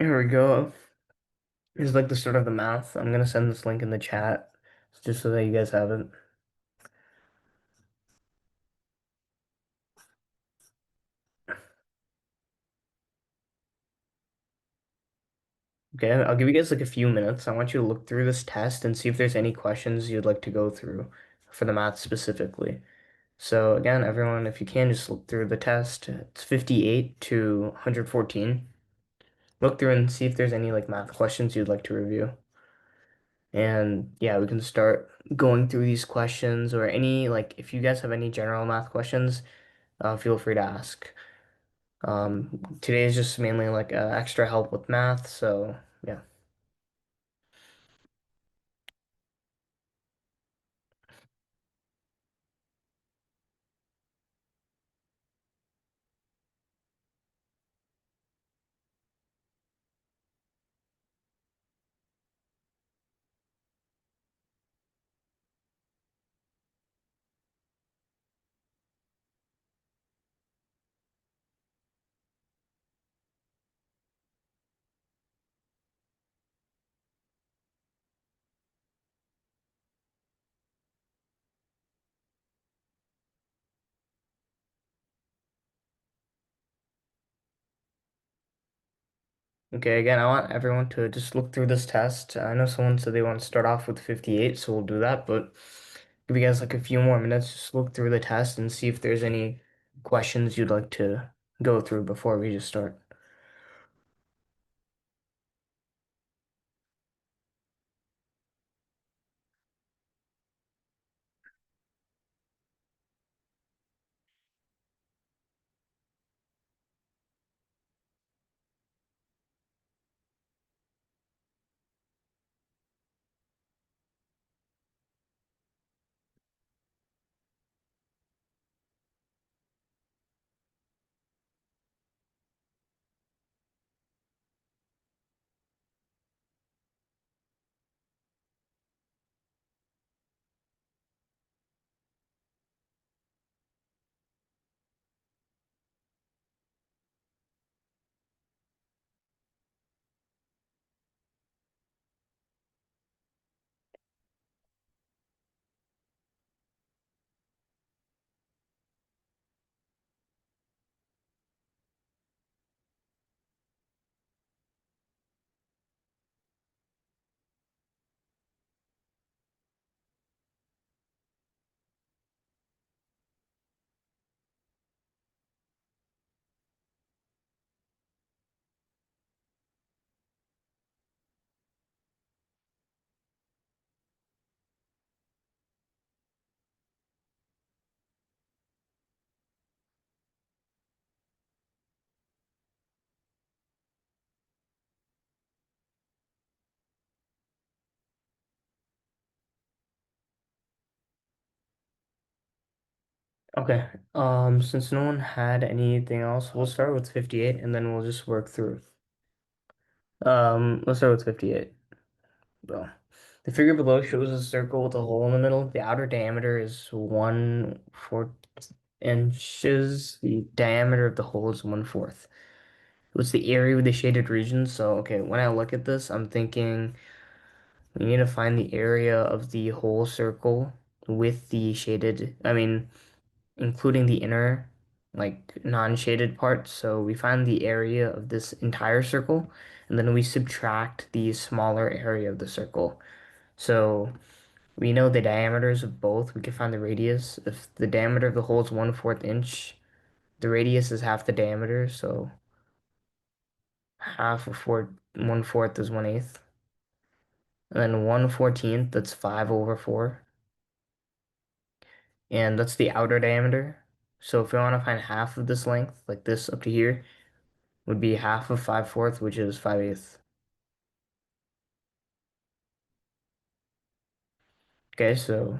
Here we go. It's like the start of the math. I'm gonna send this link in the chat just so that you guys have it. Okay, I'll give you guys like a few minutes. I want you to look through this test and see if there's any questions you'd like to go through for the math specifically. So again, everyone, if you can, just look through the test. It's 58 to 114. Look through and see if there's any like math questions you'd like to review. And yeah, we can start going through these questions or any like if you guys have any general math questions, feel free to ask. Today is just mainly like extra help with math, so yeah. Okay, again, I want everyone to just look through this test. I know someone said they want to start off with 58, so we'll do that, but give you guys like a few more minutes, just look through the test and see if there's any questions you'd like to go through before we just start. Okay, since no one had anything else, we'll start with 58 and then we'll just work through. Let's start with 58. Well, the figure below shows a circle with a hole in the middle. The outer diameter is 1/4 inches. The diameter of the hole is 1/4. What's the area of the shaded region? So, okay, when I look at this, I'm thinking we need to find the area of the whole circle with the shaded, I mean, including the inner, like non-shaded part. So we find the area of this entire circle, and then we subtract the smaller area of the circle. So we know the diameters of both. We can find the radius. If the diameter of the hole is 1/4 inch, the radius is half the diameter. So half of 1/4 is 1/8. And then 1/14, that's 5/4. And that's the outer diameter. So if we want to find half of this length, like this up to here, would be half of 5/4, which is 5/8. Okay, so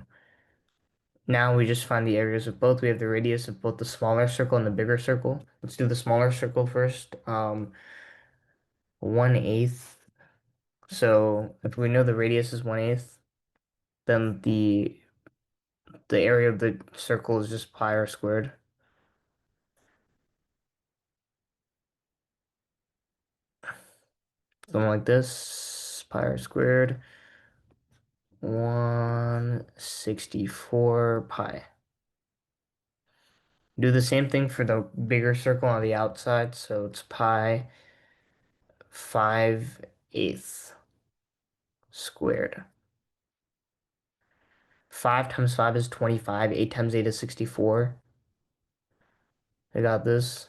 now we just find the areas of both. We have the radius of both the smaller circle and the bigger circle. Let's do the smaller circle first. 1/8. So if we know the radius is 1/8, then the area of the circle is just pi r squared. something like this. Pi r squared, 164 pi. Do the same thing for the bigger circle on the outside, so it's pi 5/8 squared. 5 times 5 is 25. 8 times 8 is 64. I got this.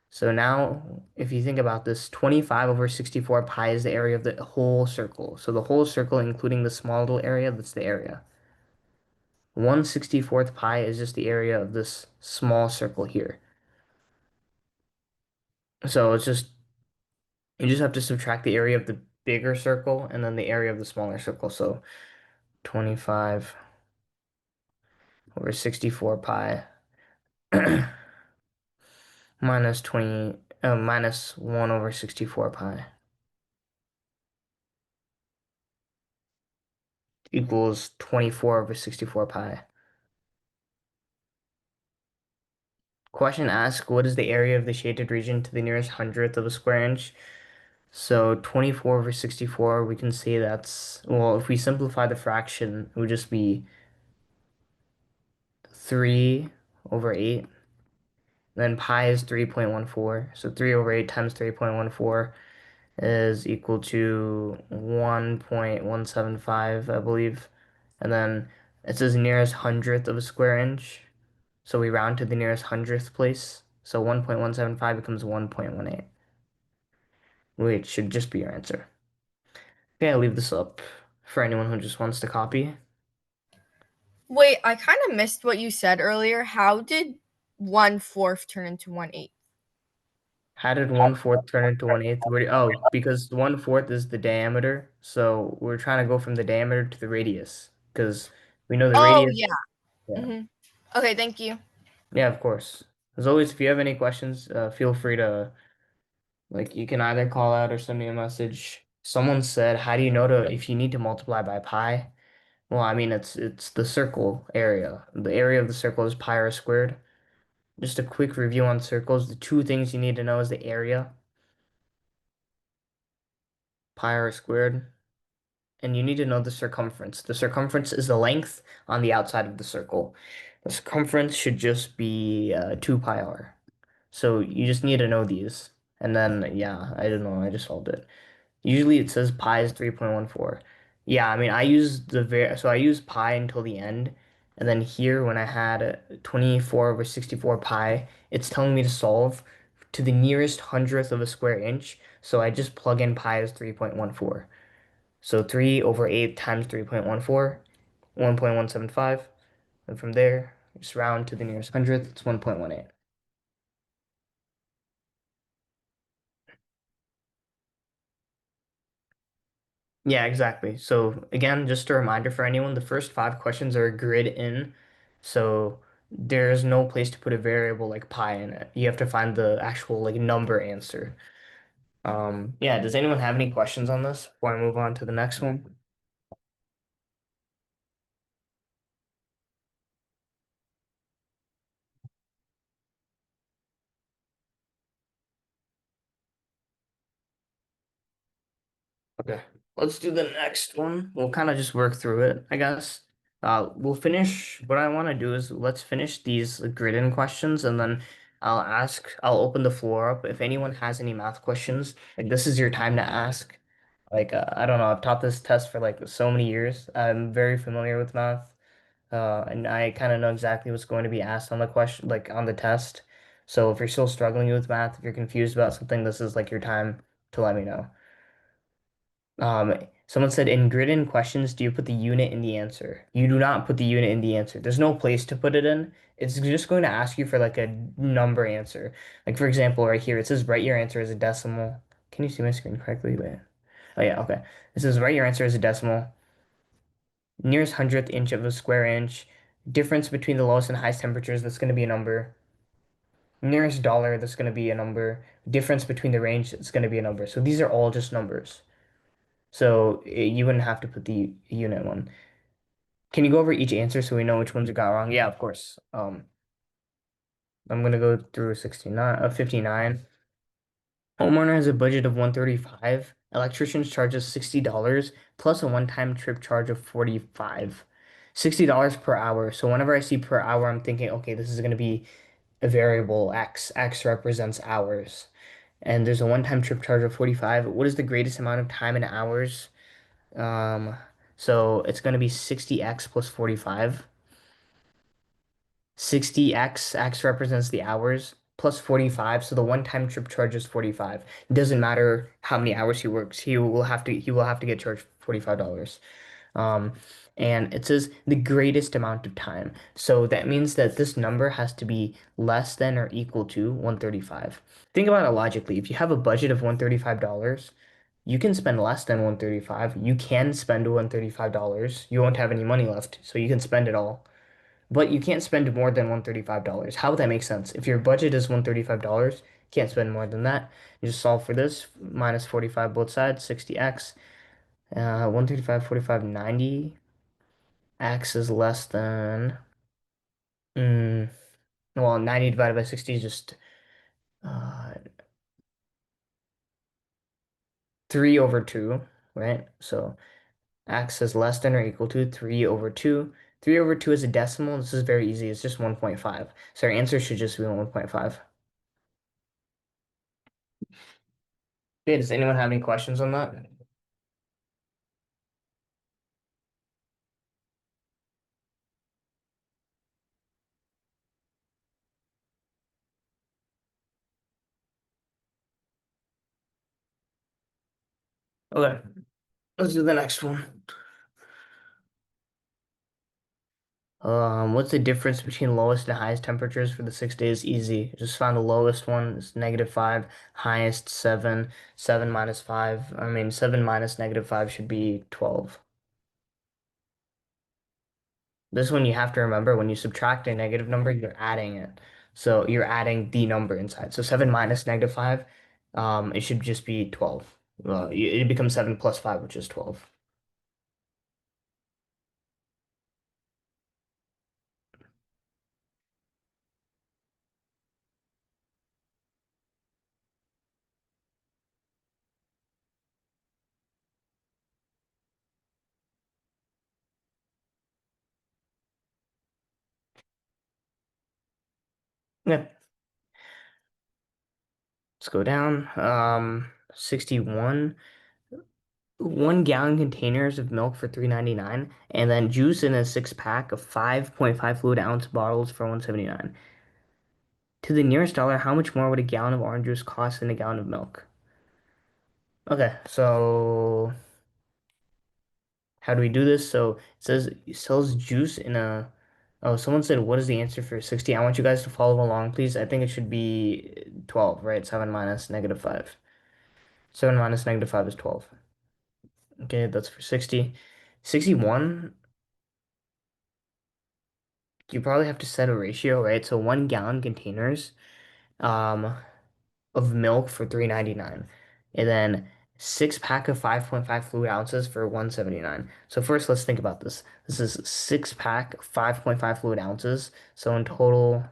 So now, if you think about this, 25 over 64 pi is the area of the whole circle. So the whole circle, including the small little area, that's the area. 1/64th pi is just the area of this small circle here. So it's just, you just have to subtract the area of the bigger circle and then the area of the smaller circle. So 25 over 64 pi minus 1 over 64 pi equals 24 over 64 pi. Question asks, what is the area of the shaded region to the nearest hundredth of a square inch? So 24 over 64, we can say that's, well, if we simplify the fraction, it would just be 3 over 8. Then pi is 3.14. So 3 over 8 times 3.14 is equal to 1.175, I believe. And then it says nearest hundredth of a square inch. So we round to the nearest hundredth place. So 1.175 becomes 1.18, which should just be your answer. Okay, I'll leave this up for anyone who just wants to copy. Wait, I kind of missed what you said earlier. How did 1/4 turn into 1/8? How did 1/4 turn into 1/8? Oh, because 1/4 is the diameter. So we're trying to go from the diameter to the radius because we know the Oh, radius. yeah. Yeah. Hmm. Okay, thank you. Yeah, of course. As always, if you have any questions, feel free to, like, you can either call out or send me a message. Someone said, how do you know to if you need to multiply by pi? Well, I mean, it's the circle area. The area of the circle is pi r squared. Just a quick review on circles. The two things you need to know is the area, pi r squared, and you need to know the circumference. The circumference is the length on the outside of the circle. The circumference should just be 2 pi r. So you just need to know these. And then, yeah, I don't know, I just solved it. Usually it says pi is 3.14. Yeah, I mean, I use pi until the end. And then here, when I had 24 over 64 pi, it's telling me to solve to the nearest hundredth of a square inch. So I just plug in pi as 3.14. So 3 over 8 times 3.14, 1.175. And from there, just round to the nearest hundredth, it's 1.18. Yeah, exactly. So again, just a reminder for anyone, the first 5 questions are grid in. So there's no place to put a variable like pi in it. You have to find the actual like number answer. Yeah, does anyone have any questions on this before I move on to the next one? Okay, let's do the next one. We'll kind of just work through it, I guess. We'll finish. What I want to do is let's finish these grid-in questions, and then I'll open the floor up. If anyone has any math questions, like this is your time to ask. Like, I don't know, I've taught this test for like so many years. I'm very familiar with math, and I kind of know exactly what's going to be asked on the question, like on the test. So if you're still struggling with math, if you're confused about something, this is like your time to let me know. Someone said in grid-in questions, do you put the unit in the answer? You do not put the unit in the answer. There's no place to put it in. It's just going to ask you for like a number answer. Like for example, right here, it says write your answer as a decimal. Can you see my screen correctly? Wait. Oh yeah, okay. It says write your answer as a decimal. Nearest hundredth inch of a square inch. Difference between the lowest and highest temperatures, that's going to be a number. Nearest dollar, that's going to be a number. Difference between the range, that's going to be a number. So these are all just numbers. So you wouldn't have to put the unit one. Can you go over each answer so we know which ones you got wrong? Yeah, of course. I'm gonna go through 59, 59. Homeowner has a budget of 135. Electricians charges $60 plus a one-time trip charge of 45. $60 per hour. So whenever I see per hour, I'm thinking, okay, this is going to be a variable X. X represents hours. And there's a one-time trip charge of 45. What is the greatest amount of time in hours? Um, so it's going to be 60x plus 45. 60x, x represents the hours, plus 45. So the one-time trip charge is 45. It doesn't matter how many hours he works. He will have to get charged $45. Um, and it says the greatest amount of time. So that means that this number has to be less than or equal to 135. Think about it logically. If you have a budget of $135, you can spend less than 135. You can spend $135. You won't have any money left, so you can spend it all. But you can't spend more than $135. How would that make sense? If your budget is $135, you can't spend more than that. You just solve for this, minus 45 both sides, 60x. 135, 45, 90. X is less than, mm, well, 90 divided by 60 is just uh, 3 over 2, right? So X is less than or equal to 3 over 2. 3 over 2 is a decimal. This is very easy. It's just 1.5. So our answer should just be 1.5. Okay, does anyone have any questions on that? Okay, let's do the next one. What's the difference between lowest and highest temperatures for the 6 days? Easy. Just find the lowest one. It's -5, highest 7, 7 minus 5. I mean, 7 minus -5 should be 12. This one you have to remember when you subtract a negative number, you're adding it. So you're adding the number inside. So 7 minus -5, it should just be 12. It becomes 7 plus 5, which is 12. Yeah, let's go down. 61. 1 gallon containers of milk for 3.99, and then juice in a six pack of 5.5 fluid ounce bottles for 179. To the nearest dollar, how much more would a gallon of orange juice cost than a gallon of milk? Okay, so how do we do this? So it says it sells juice in a. Oh, someone said, what is the answer for 60? I want you guys to follow along, please. I think it should be 12, right? 7 minus -5. 7 minus -5 is 12. Okay, that's for 60. 61, you probably have to set a ratio, right? So 1 gallon containers um of milk for 3.99, and then six pack of 5.5 fluid ounces for 179. So first let's think about this. This is six pack 5.5 fluid ounces. So in total,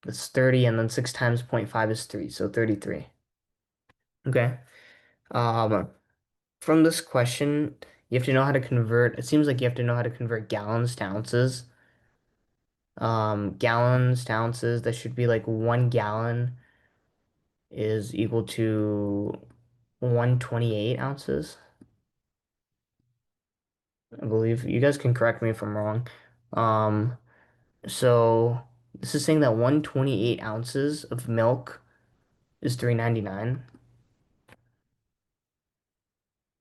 that's 30, and then 6 times zero point 0.5 is 3, so 33. Okay. Um from this question, you have to know how to convert. It seems like you have to know how to convert gallons to ounces. Gallons to ounces, that should be like 1 gallon is equal to 128 ounces. I believe you guys can correct me if I'm wrong. Um, so this is saying that 128 ounces of milk is 3.99,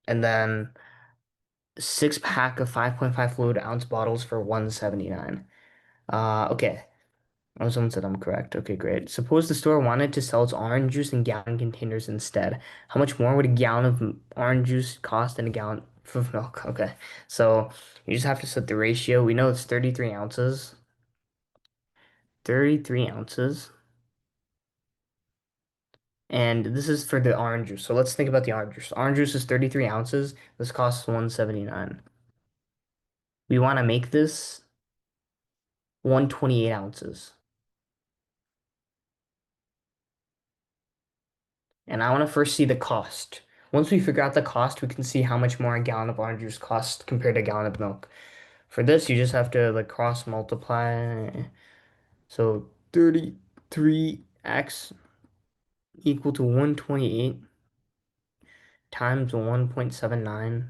and then six pack of 5.5 fluid ounce bottles for 179. Okay. Oh, someone said I'm correct. Okay, great. Suppose the store wanted to sell its orange juice in gallon containers instead. How much more would a gallon of orange juice cost than a gallon of milk? Okay, so you just have to set the ratio. We know it's 33 ounces. 33 ounces. And this is for the orange juice. So let's think about the orange juice. Orange juice is 33 ounces. This costs 179. We want to make this 128 ounces. And I want to first see the cost. Once we figure out the cost, we can see how much more a gallon of orange juice costs compared to a gallon of milk. For this, you just have to like cross multiply. So 33x equal to 128 times 1.79.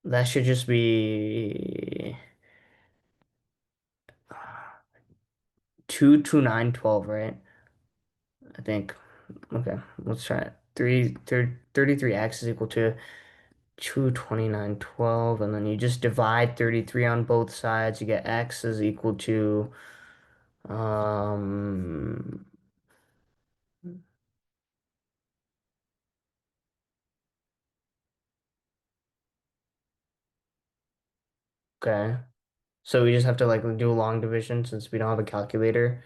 That should just be 22912, right? I think. Okay, let's try it. 33x is equal to 22912, and then you just divide 33 on both sides. You get x is equal to um okay. So we just have to like do a long division since we don't have a calculator.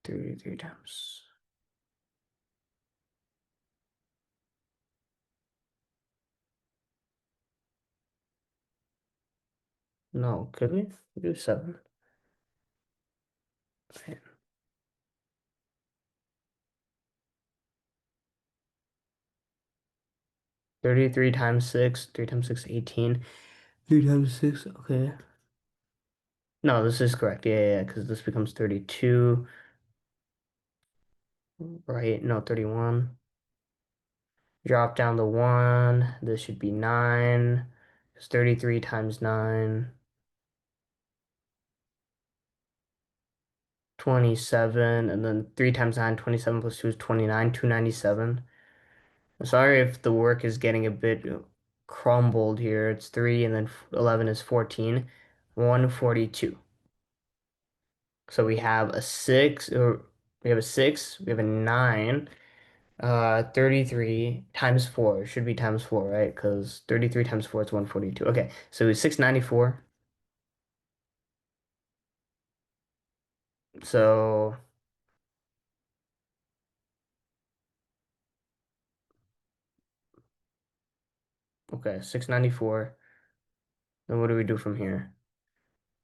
33 times. No, could we? Do 7. Right. 33 times 6, 3 times 6, 18. 3 times 6, okay. No, this is correct. Yeah, because this becomes 32, right? No, 31. Drop down the 1. This should be 9. It's 33 times 9, 27. And then 3 times 9, 27 plus 2 is 29, 297. I'm sorry if the work is getting a bit crumbled here. It's 3 and then 11 is 14. 142. So we have a 6, or we have a 6, we have a 9. 33 times 4 should be times 4, right? Because 33 times 4 is 142. Okay, so it's 694. So, okay, 694. Then what do we do from here?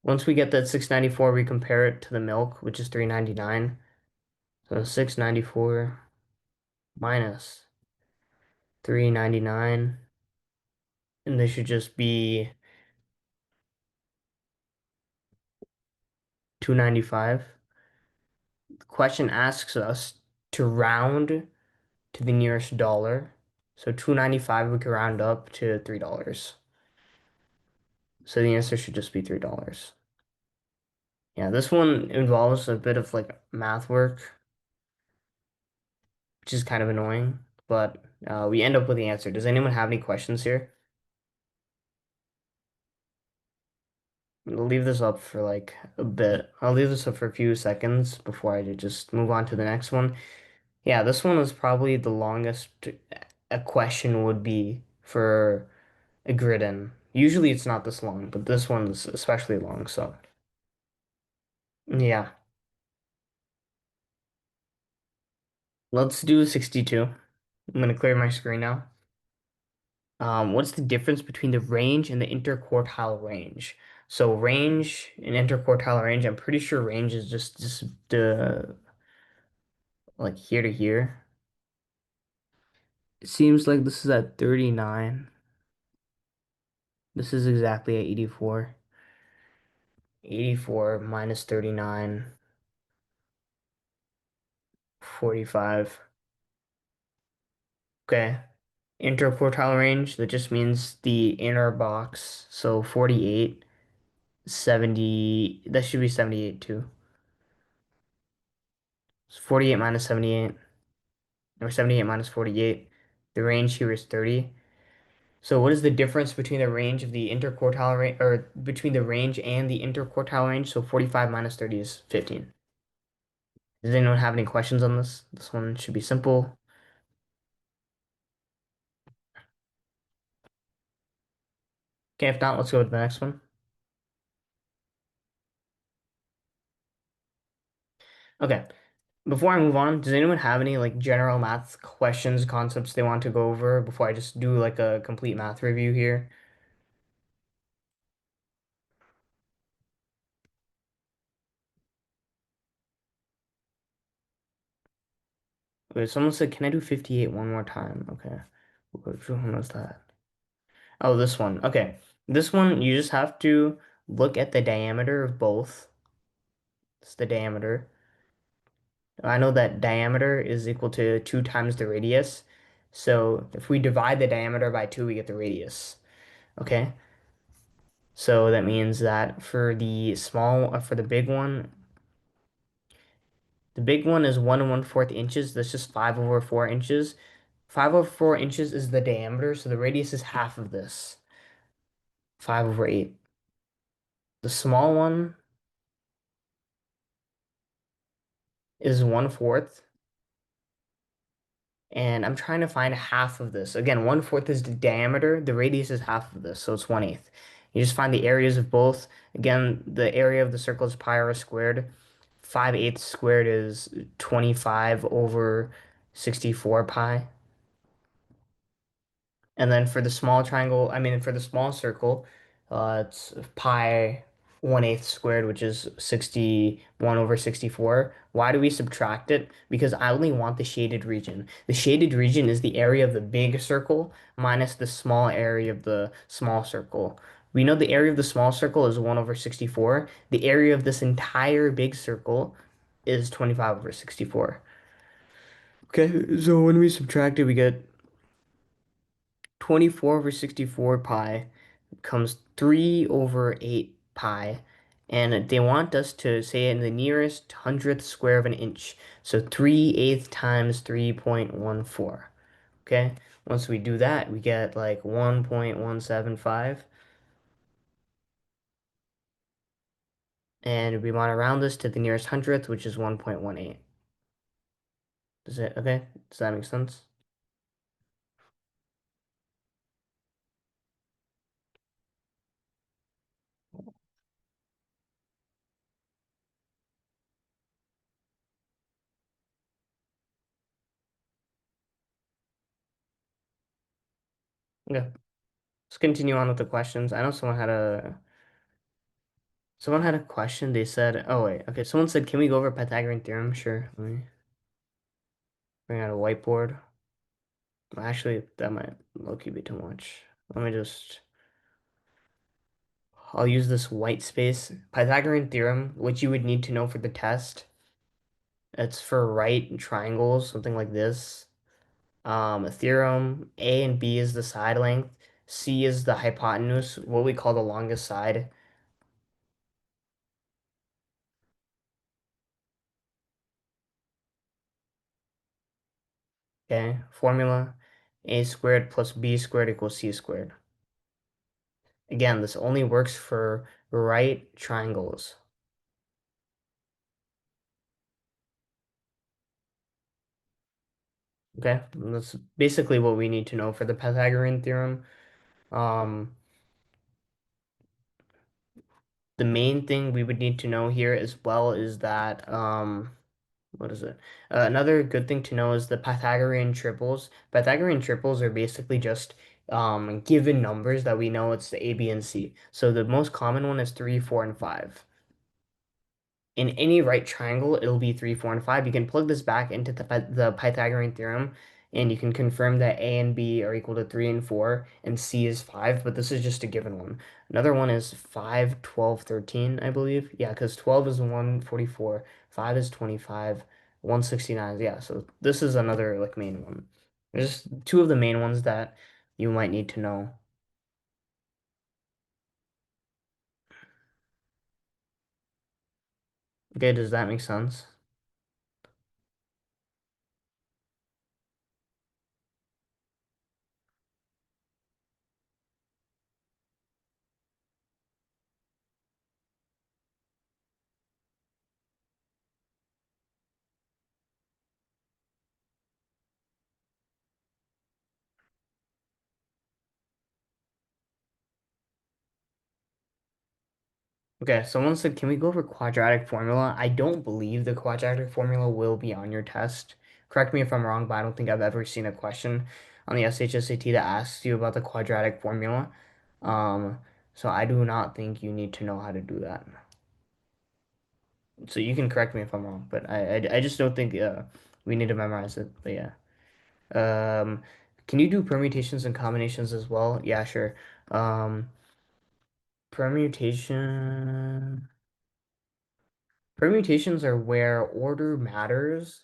Once we get that 694, we compare it to the milk, which is 399. So 694 minus 399. And this should just be 295. The question asks us to round to the nearest dollar. So 295 we could round up to $3. So the answer should just be $3. Yeah, this one involves a bit of like math work, which is kind of annoying, but we end up with the answer. Does anyone have any questions here? I'll leave this up for like a bit. I'll leave this up for a few seconds before I just move on to the next one. Yeah, this one is probably the longest a question would be for a grid in. Usually it's not this long, but this one's especially long, so yeah. Let's do 62. I'm gonna clear my screen now. What's the difference between the range and the interquartile range? So range and interquartile range, I'm pretty sure range is just the like here to here. It seems like this is at 39. This is exactly at 84. 84 minus 39, 45. Okay. Interquartile range, that just means the inner box. So 48, 70, that should be 78 too. So 48 minus 78, or 78 minus 48. The range here is 30. So what is the difference between the range of the interquartile range, or between the range and the interquartile range? So 45 minus 30 is 15. Does anyone have any questions on this? This one should be simple. Okay, if not, let's go to the next one. Okay. Before I move on, does anyone have any like general math questions, concepts they want to go over before I just do like a complete math review here? Wait, someone said, can I do 58 one more time? Okay. Which one was that? Oh, this one. Okay. This one, you just have to look at the diameter of both. It's the diameter. I know that diameter is equal to 2 times the radius. So if we divide the diameter by 2, we get the radius. Okay? So that means that for the big one is 1 1/4 inches. That's just 5/4 inches. 5/4 inches is the diameter, so the radius is half of this. 5/8. The small one is 1/4. And I'm trying to find half of this. Again, 1/4 is the diameter, the radius is half of this, so it's 1/8. You just find the areas of both. Again, the area of the circle is pi r squared. 5/8 squared is 25 over 64 pi. And then for the small triangle, I mean, for the small circle, it's pi 1/8 squared, which is 61 over 64. Why do we subtract it? Because I only want the shaded region. The shaded region is the area of the big circle minus the small area of the small circle. We know the area of the small circle is 1 over 64. The area of this entire big circle is 25 over 64. Okay, so when we subtract it, we get 24 over 64 pi becomes 3 over 8 pi. And they want us to say it in the nearest hundredth square of an inch. So 3/8 times 3.14. Okay? Once we do that, we get like 1.175. And we want to round this to the nearest hundredth, which is 1.18. Does it, okay? Does that make sense? Okay. Let's continue on with the questions. I know someone had a question. They said, oh wait, okay. Someone said, can we go over Pythagorean theorem? Sure. Let me bring out a whiteboard. Actually, that might low-key be too much. Let me just, I'll use this white space. Pythagorean theorem, which you would need to know for the test. It's for right triangles, something like this. A theorem, A and B is the side length. C is the hypotenuse, what we call the longest side. Okay, formula, A squared plus B squared equals C squared. Again, this only works for right triangles. Okay, that's basically what we need to know for the Pythagorean theorem. Um, the main thing we would need to know here as well is that, what is it? Another good thing to know is the Pythagorean triples. Pythagorean triples are basically just given numbers that we know it's the A, B, and C. So the most common one is 3, 4, and 5. In any right triangle, it'll be 3, 4, and 5. You can plug this back into the Pythagorean theorem, and you can confirm that A and B are equal to 3 and 4, and C is 5, but this is just a given one. Another one is 5, 12, 13, I believe. Yeah, because 12 is 144, 5 is 25, 169. Yeah, so this is another like main one. There's two of the main ones that you might need to know. Okay, does that make sense? Okay, someone said, can we go over quadratic formula? I don't believe the quadratic formula will be on your test. Correct me if I'm wrong, but I don't think I've ever seen a question on the SHSAT that asks you about the quadratic formula. Um, so I do not think you need to know how to do that. So you can correct me if I'm wrong, but I just don't think We need to memorize it, but yeah. Um, can you do permutations and combinations as well? Yeah, sure. Um, permutation. Permutations are where order matters.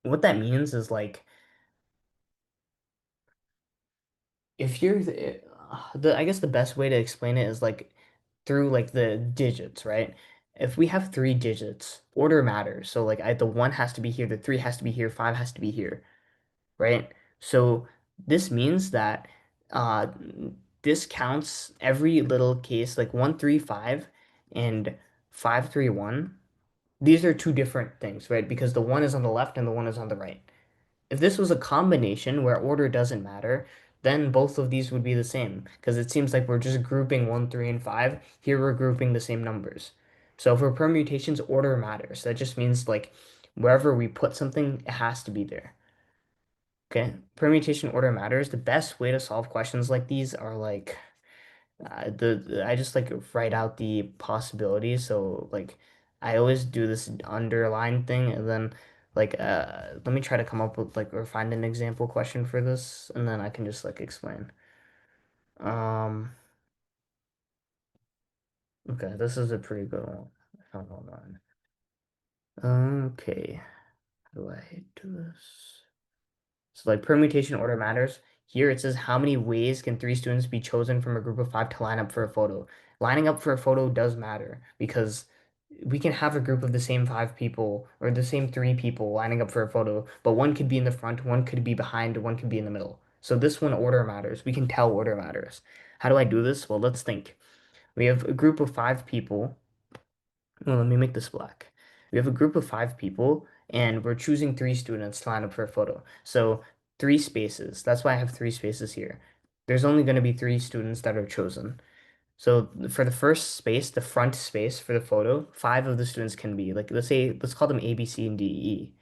What that means is like if you're I guess the best way to explain it is like through like the digits, right? If we have three digits, order matters. So like the one has to be here, the three has to be here, five has to be here, right? So this means that uh this counts every little case like 135 and 531. These are two different things, right? Because the one is on the left and the one is on the right. If this was a combination where order doesn't matter, then both of these would be the same because it seems like we're just grouping 1, 3, and 5. Here we're grouping the same numbers. So for permutations, order matters. That just means like wherever we put something, it has to be there. Okay, permutation order matters. The best way to solve questions like these are like I just like write out the possibilities. So like I always do this underline thing and then like let me try to come up with like or find an example question for this and then I can just like explain. Um okay, this is a pretty good one. I found online. Okay, how do I do this? So like permutation order matters. Here it says how many ways can three students be chosen from a group of five to line up for a photo. Lining up for a photo does matter because we can have a group of the same five people or the same three people lining up for a photo, but one could be in the front, one could be behind, one could be in the middle. So this one order matters. We can tell order matters. How do I do this? Well, let's think. We have a group of five people. Well, let me make this black. We have a group of five people, and we're choosing three students to line up for a photo. So three spaces. That's why I have three spaces here. There's only going to be three students that are chosen. So for the first space, the front space for the photo, five of the students can be like, let's call them A, B, C, and D, E.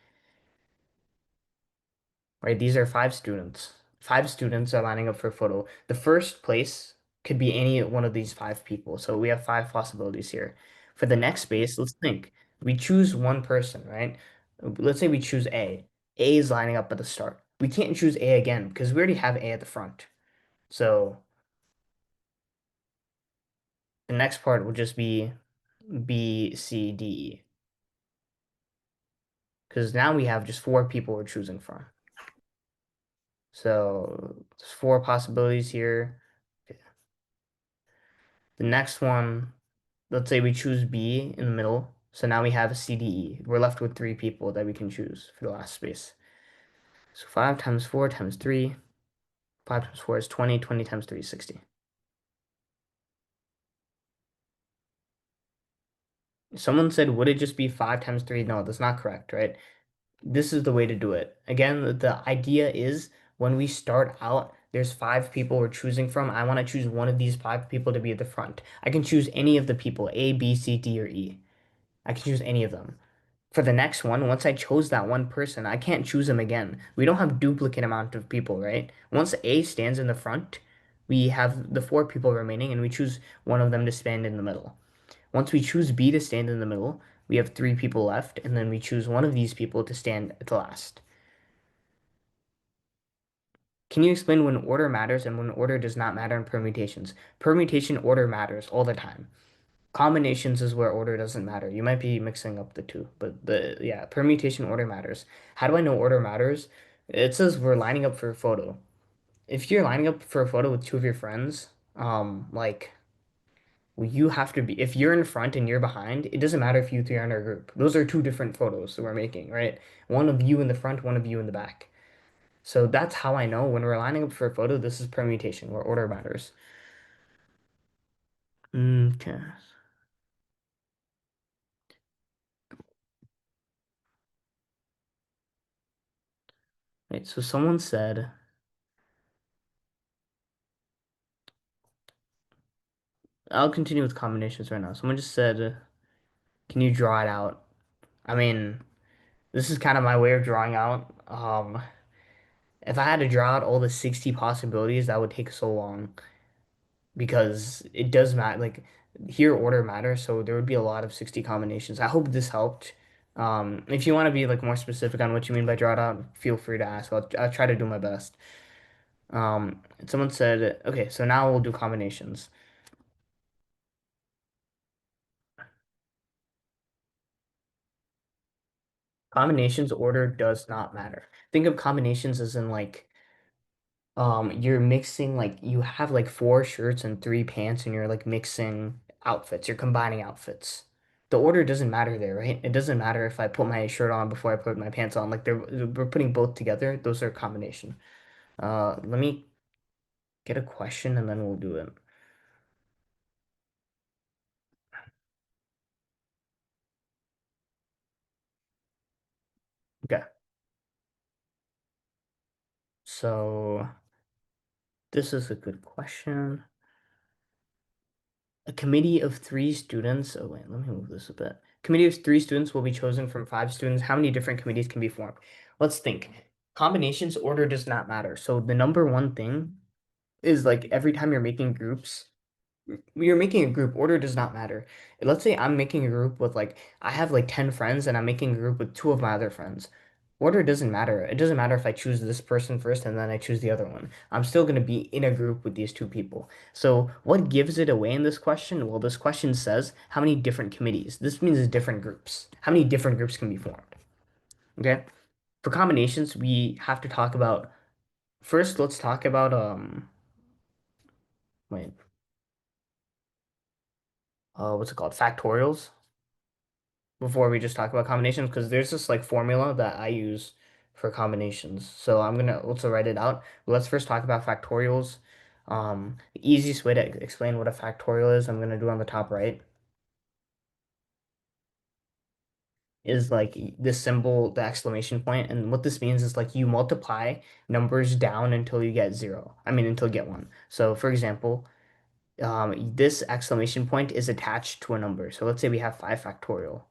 Right? These are five students. Five students are lining up for a photo. The first place could be any one of these five people. So we have five possibilities here. For the next space, let's think. We choose one person, right? Let's say we choose A. A is lining up at the start. We can't choose A again because we already have A at the front. So the next part will just be B, C, D, E. Because now we have just four people we're choosing from. So there's four possibilities here. The next one, let's say we choose B in the middle. So now we have C, D, E. We're left with three people that we can choose for the last space. So 5 times 4 times 3. 5 times 4 is 20. 20 times 3 is 60. Someone said, would it just be 5 times 3? No, that's not correct, right? This is the way to do it. Again, the idea is when we start out, there's five people we're choosing from. I want to choose one of these five people to be at the front. I can choose any of the people, A, B, C, D, or E. I can choose any of them. For the next one, once I chose that one person, I can't choose them again. We don't have duplicate amount of people, right? Once A stands in the front, we have the four people remaining and we choose one of them to stand in the middle. Once we choose B to stand in the middle, we have three people left, and then we choose one of these people to stand at the last. Can you explain when order matters and when order does not matter in permutations? Permutation order matters all the time. Combinations is where order doesn't matter. You might be mixing up the two, but the yeah, permutation order matters. How do I know order matters? It says we're lining up for a photo. If you're lining up for a photo with two of your friends, like well, you have to be if you're in front and you're behind, it doesn't matter if you three are in our group. Those are two different photos that we're making, right? One of you in the front, one of you in the back. So that's how I know when we're lining up for a photo, this is permutation where order matters. Okay. Right, so someone said, I'll continue with combinations right now. Someone just said, can you draw it out? I mean, this is kind of my way of drawing out. If I had to draw out all the 60 possibilities, that would take so long because it does matter. Like here, order matters, so there would be a lot of 60 combinations. I hope this helped. If you want to be like more specific on what you mean by draw it out, feel free to ask. I'll try to do my best. Someone said, okay, so now we'll do combinations. Combinations order does not matter. Think of combinations as in like you're mixing like you have like four shirts and three pants and you're like mixing outfits. You're combining outfits. The order doesn't matter there, right? It doesn't matter if I put my shirt on before I put my pants on. Like we're putting both together. Those are a combination. Let me get a question and then we'll do it. Okay. So this is a good question. A committee of three students. Oh, wait, let me move this a bit. Committee of three students will be chosen from five students. How many different committees can be formed? Let's think. Combinations order does not matter. So the number one thing is like every time you're making a group, order does not matter. Let's say I'm making a group with like, I have like 10 friends and I'm making a group with two of my other friends. Order doesn't matter. It doesn't matter if I choose this person first and then I choose the other one. I'm still going to be in a group with these two people. So what gives it away in this question? Well, this question says how many different committees. This means different groups. How many different groups can be formed? Okay. For combinations, we have to talk about first, let's talk about wait, what's it called? Factorials. Before we just talk about combinations because there's this like formula that I use for combinations. So I'm gonna also write it out. But let's first talk about factorials. The easiest way to explain what a factorial is, I'm gonna do on the top right, is like this symbol, the exclamation point, and what this means is like you multiply numbers down until you get zero. I mean until you get one. So for example, this exclamation point is attached to a number. So let's say we have 5 factorial.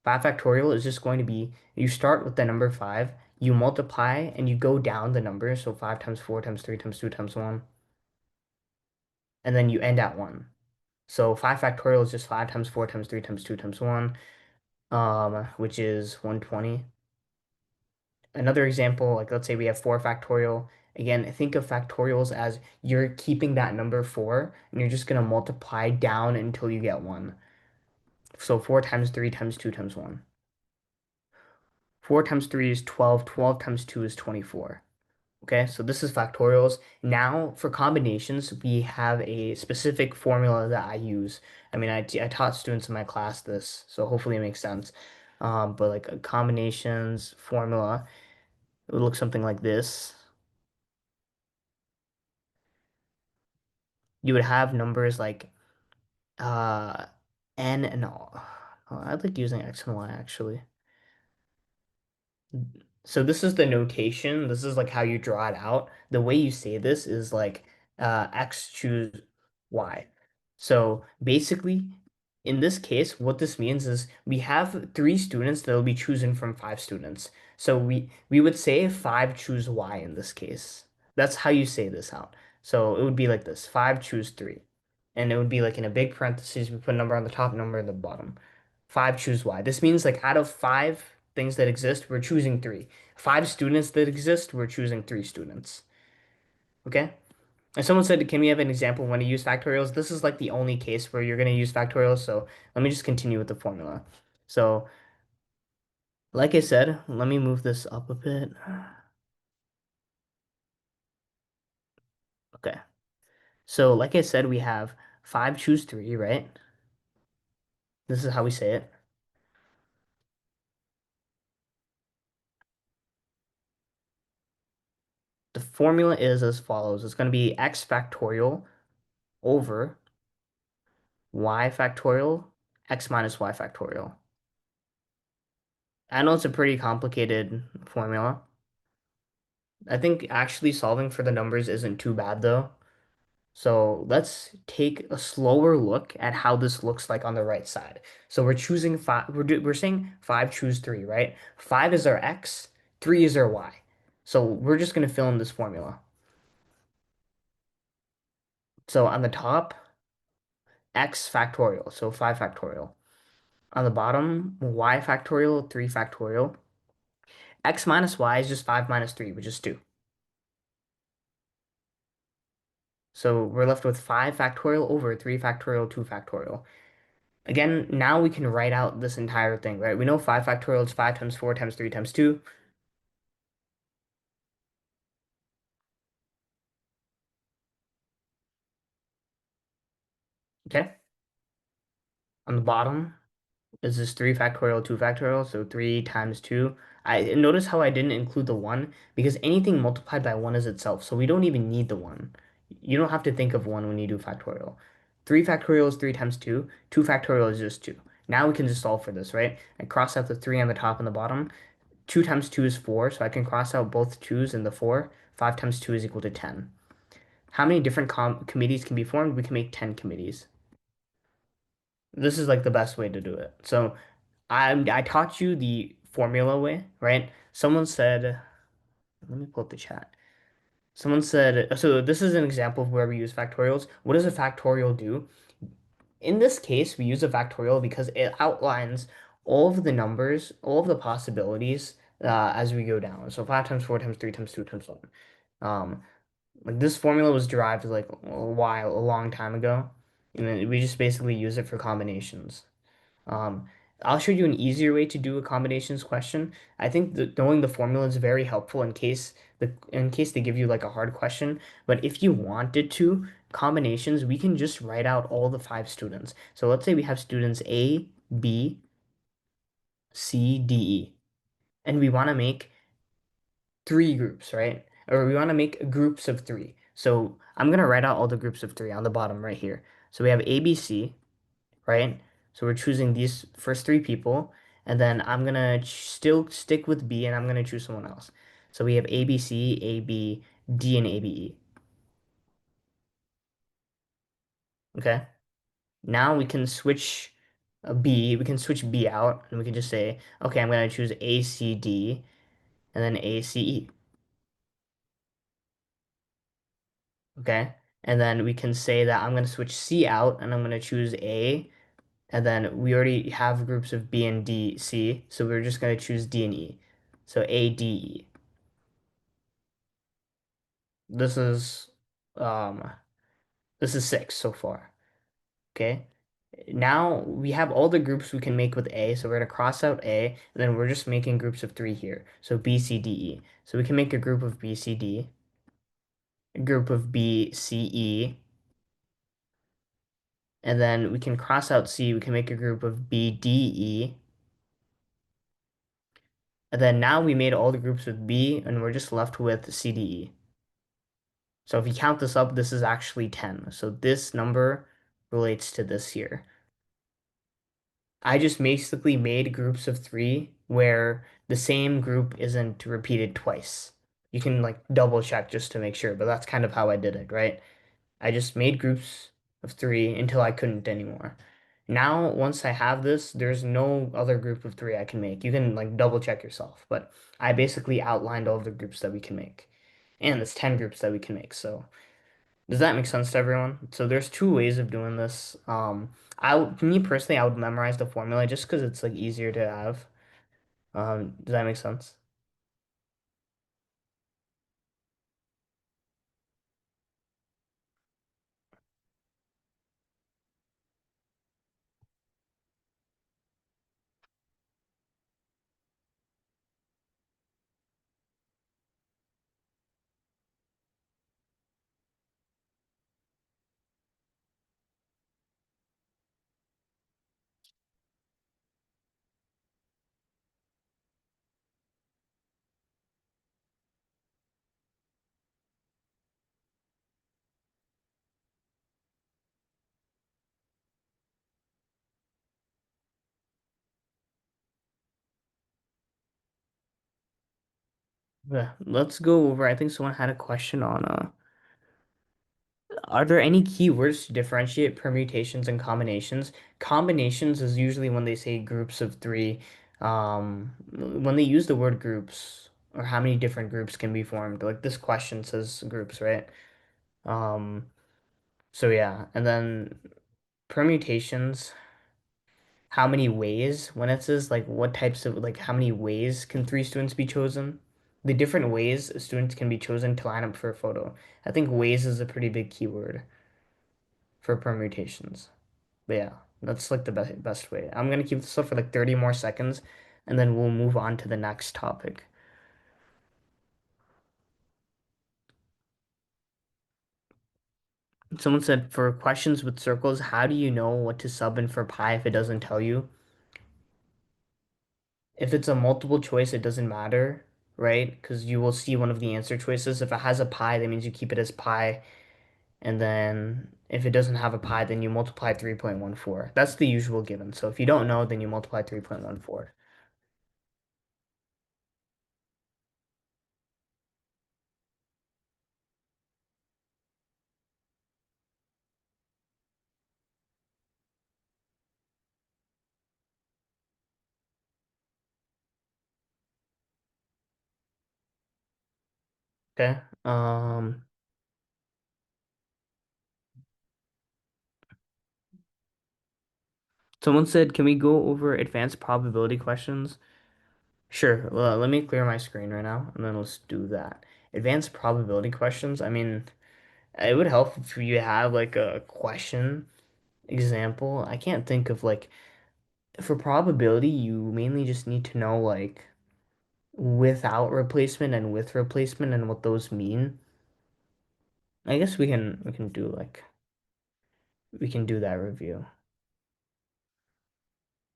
5 factorial is just going to be you start with the number 5, you multiply and you go down the number. So 5 times 4 times 3 times 2 times 1, and then you end at 1. So 5 factorial is just 5 times 4 times 3 times 2 times 1, which is 120. Another example, like let's say we have 4 factorial. Again, think of factorials as you're keeping that number 4 and you're just going to multiply down until you get 1. So 4 times 3 times 2 times 1. 4 times 3 is 12. 12 times 2 is 24. Okay, so this is factorials. Now for combinations, we have a specific formula that I use. I mean, I taught students in my class this, so hopefully it makes sense. But like a combinations formula, it would look something like this. You would have numbers like uh, n and all. Oh, I like using x and y actually. So this is the notation. This is like how you draw it out. The way you say this is like X choose Y. So basically, in this case, what this means is we have three students that will be chosen from five students. So we would say five choose Y in this case. That's how you say this out. So it would be like this, five choose three. And it would be like in a big parentheses, we put a number on the top, number in the bottom. Five choose Y. This means like out of five things that exist, we're choosing three. Five students that exist, we're choosing three students. Okay? And someone said, can we have an example when you use factorials? This is like the only case where you're going to use factorials. So let me just continue with the formula. So, like I said, let me move this up a bit. Okay. So, like I said, we have five choose three, right? This is how we say it. The formula is as follows. It's going to be x factorial over y factorial, x minus y factorial. I know it's a pretty complicated formula. I think actually solving for the numbers isn't too bad though. So let's take a slower look at how this looks like on the right side. So we're choosing five, we're saying five choose three, right? Five is our x, three is our y. So we're just going to fill in this formula. So on the top, x factorial, so 5 factorial. On the bottom, y factorial, 3 factorial. X minus y is just 5 minus 3, which is 2. So we're left with 5 factorial over 3 factorial, 2 factorial. Again, now we can write out this entire thing, right? We know 5 factorial is 5 times 4 times 3 times 2. Okay? On the bottom is this 3 factorial, 2 factorial, so 3 times 2. I notice how I didn't include the 1 because anything multiplied by 1 is itself, so we don't even need the 1. You don't have to think of 1 when you do factorial. 3 factorial is 3 times 2. 2 factorial is just 2. Now we can just solve for this, right? I cross out the 3 on the top and the bottom. 2 times 2 is 4, so I can cross out both 2's and the 4. 5 times 2 is equal to 10. How many different committees can be formed? We can make 10 committees. This is like the best way to do it. So I taught you the formula way, right? Someone said, let me pull up the chat. Someone said, so this is an example of where we use factorials. What does a factorial do? In this case, we use a factorial because it outlines all of the numbers, all of the possibilities as we go down. So 5 times 4 times 3 times 2 times 1. Um, like this formula was derived like a long time ago. And then we just basically use it for combinations. Um, I'll show you an easier way to do a combinations question. I think that knowing the formula is very helpful in case they give you like a hard question. But if you wanted to, combinations, we can just write out all the 5 students. So let's say we have students A, B, C, D, E, and we want to make 3 groups, right? Or we want to make groups of 3. So I'm gonna write out all the groups of 3 on the bottom right here. So we have A, B, C, right? So we're choosing these first 3 people, and then I'm gonna still stick with B, and I'm gonna choose someone else. So we have A, B, C, A, B, D, and A, B, E. Okay. Now we can switch B. We can switch B out, and we can just say, okay, I'm gonna choose A, C, D, and then A, C, E. Okay. And then we can say that I'm gonna switch C out, and I'm gonna choose A. And then we already have groups of B and D, C, so we're just going to choose D and E. So A, D, E. This is um this is 6 so far. Okay. Now we have all the groups we can make with A, so we're gonna cross out A, and then we're just making groups of 3 here. So B, C, D, E. So we can make a group of B, C, D, a group of B, C, E, and then we can cross out C, we can make a group of B, D, E. And then now we made all the groups with B, and we're just left with C, D, E. So if you count this up, this is actually 10. So this number relates to this here. I just basically made groups of 3 where the same group isn't repeated twice. You can like double check just to make sure, but that's kind of how I did it, right? I just made groups of 3 until I couldn't anymore. Now, once I have this, there's no other group of 3 I can make. You can like double check yourself, but I basically outlined all the groups that we can make. And it's 10 groups that we can make, so does that make sense to everyone? So there's 2 ways of doing this. Me personally, I would memorize the formula just because it's like easier to have. Does that make sense? Yeah. Let's go over. I think someone had a question on are there any keywords to differentiate permutations and combinations? Combinations is usually when they say groups of 3. When they use the word groups or how many different groups can be formed. Like this question says groups, right? So yeah, and then permutations. how many ways when it says like what types of like how many ways can three students be chosen? The different ways students can be chosen to line up for a photo. I think ways is a pretty big keyword for permutations. But yeah, that's like the best way. I'm gonna keep this up for like 30 more seconds and then we'll move on to the next topic. Someone said for questions with circles, how do you know what to sub in for pi if it doesn't tell you? If it's a multiple choice, it doesn't matter, right? Because you will see one of the answer choices. If it has a pi, that means you keep it as pi. And then if it doesn't have a pi, then you multiply 3.14. That's the usual given. So if you don't know, then you multiply 3.14. Okay. Someone said, can we go over advanced probability questions? Sure. Well, let me clear my screen right now, and then let's do that. Advanced probability questions. I mean, it would help if you have like a question example. I can't think of like for probability, you mainly just need to know like without replacement and with replacement and what those mean. I guess we can do like we can do that review.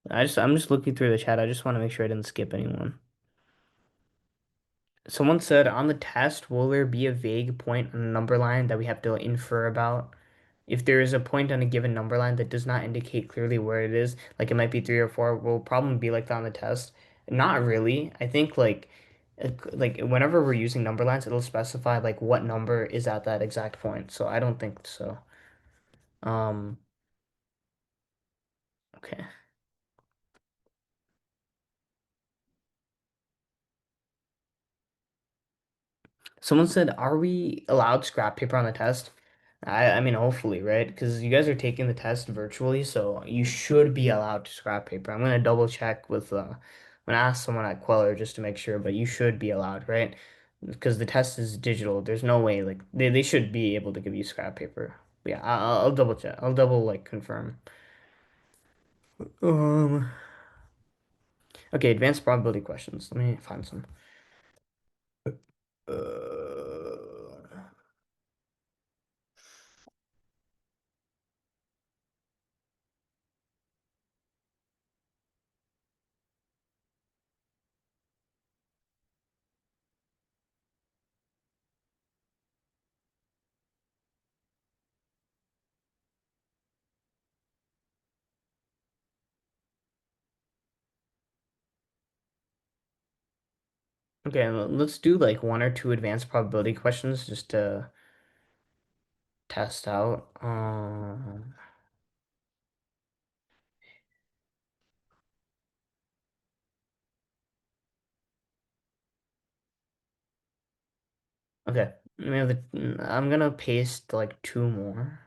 I'm just looking through the chat. I just want to make sure I didn't skip anyone. Someone said on the test, will there be a vague point on a number line that we have to infer about? If there is a point on a given number line that does not indicate clearly where it is, like it might be 3 or 4, will probably be like that on the test. Not really. I think like whenever we're using number lines, it'll specify like what number is at that exact point. So I don't think so. Um, okay. Someone said, "Are we allowed scrap paper on the test?" I mean, hopefully, right? Because you guys are taking the test virtually, so you should be allowed to scrap paper. I'm gonna double check with I'm gonna ask someone at Kweller just to make sure, but you should be allowed, right? Because the test is digital. There's no way like they should be able to give you scrap paper. But yeah, I'll double check. I'll double like confirm. Um. Okay, advanced probability questions. Let me find some. Uh, okay, let's do like one or two advanced probability questions just to test out. Okay, I'm gonna paste like two more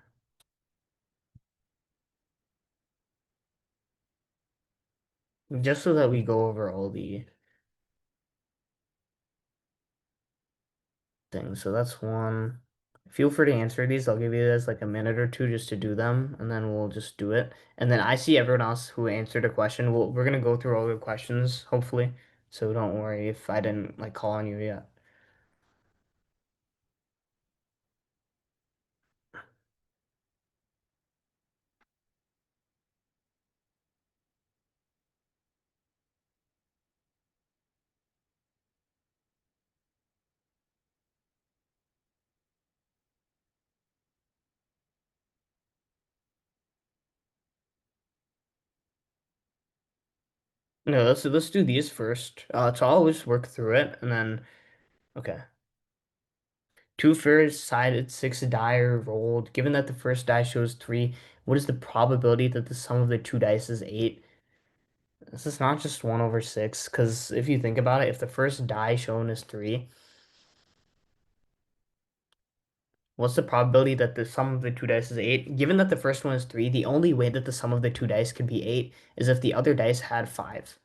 just so that we go over all the things. So that's one. Feel free to answer these. I'll give you guys like a minute or two just to do them, and then we'll just do it. And then I see everyone else who answered a question. We're gonna go through all the questions, hopefully. So don't worry if I didn't like call on you yet. No, let's do these first. So I'll just work through it, and then okay. Two fair-sided six die are rolled. Given that the first die shows three, what is the probability that the sum of the two dice is eight? This is not just 1/6, because if you think about it, if the first die shown is three, What's the probability that the sum of the two dice is 8? Given that the first one is 3, the only way that the sum of the two dice could be 8 is if the other dice had 5,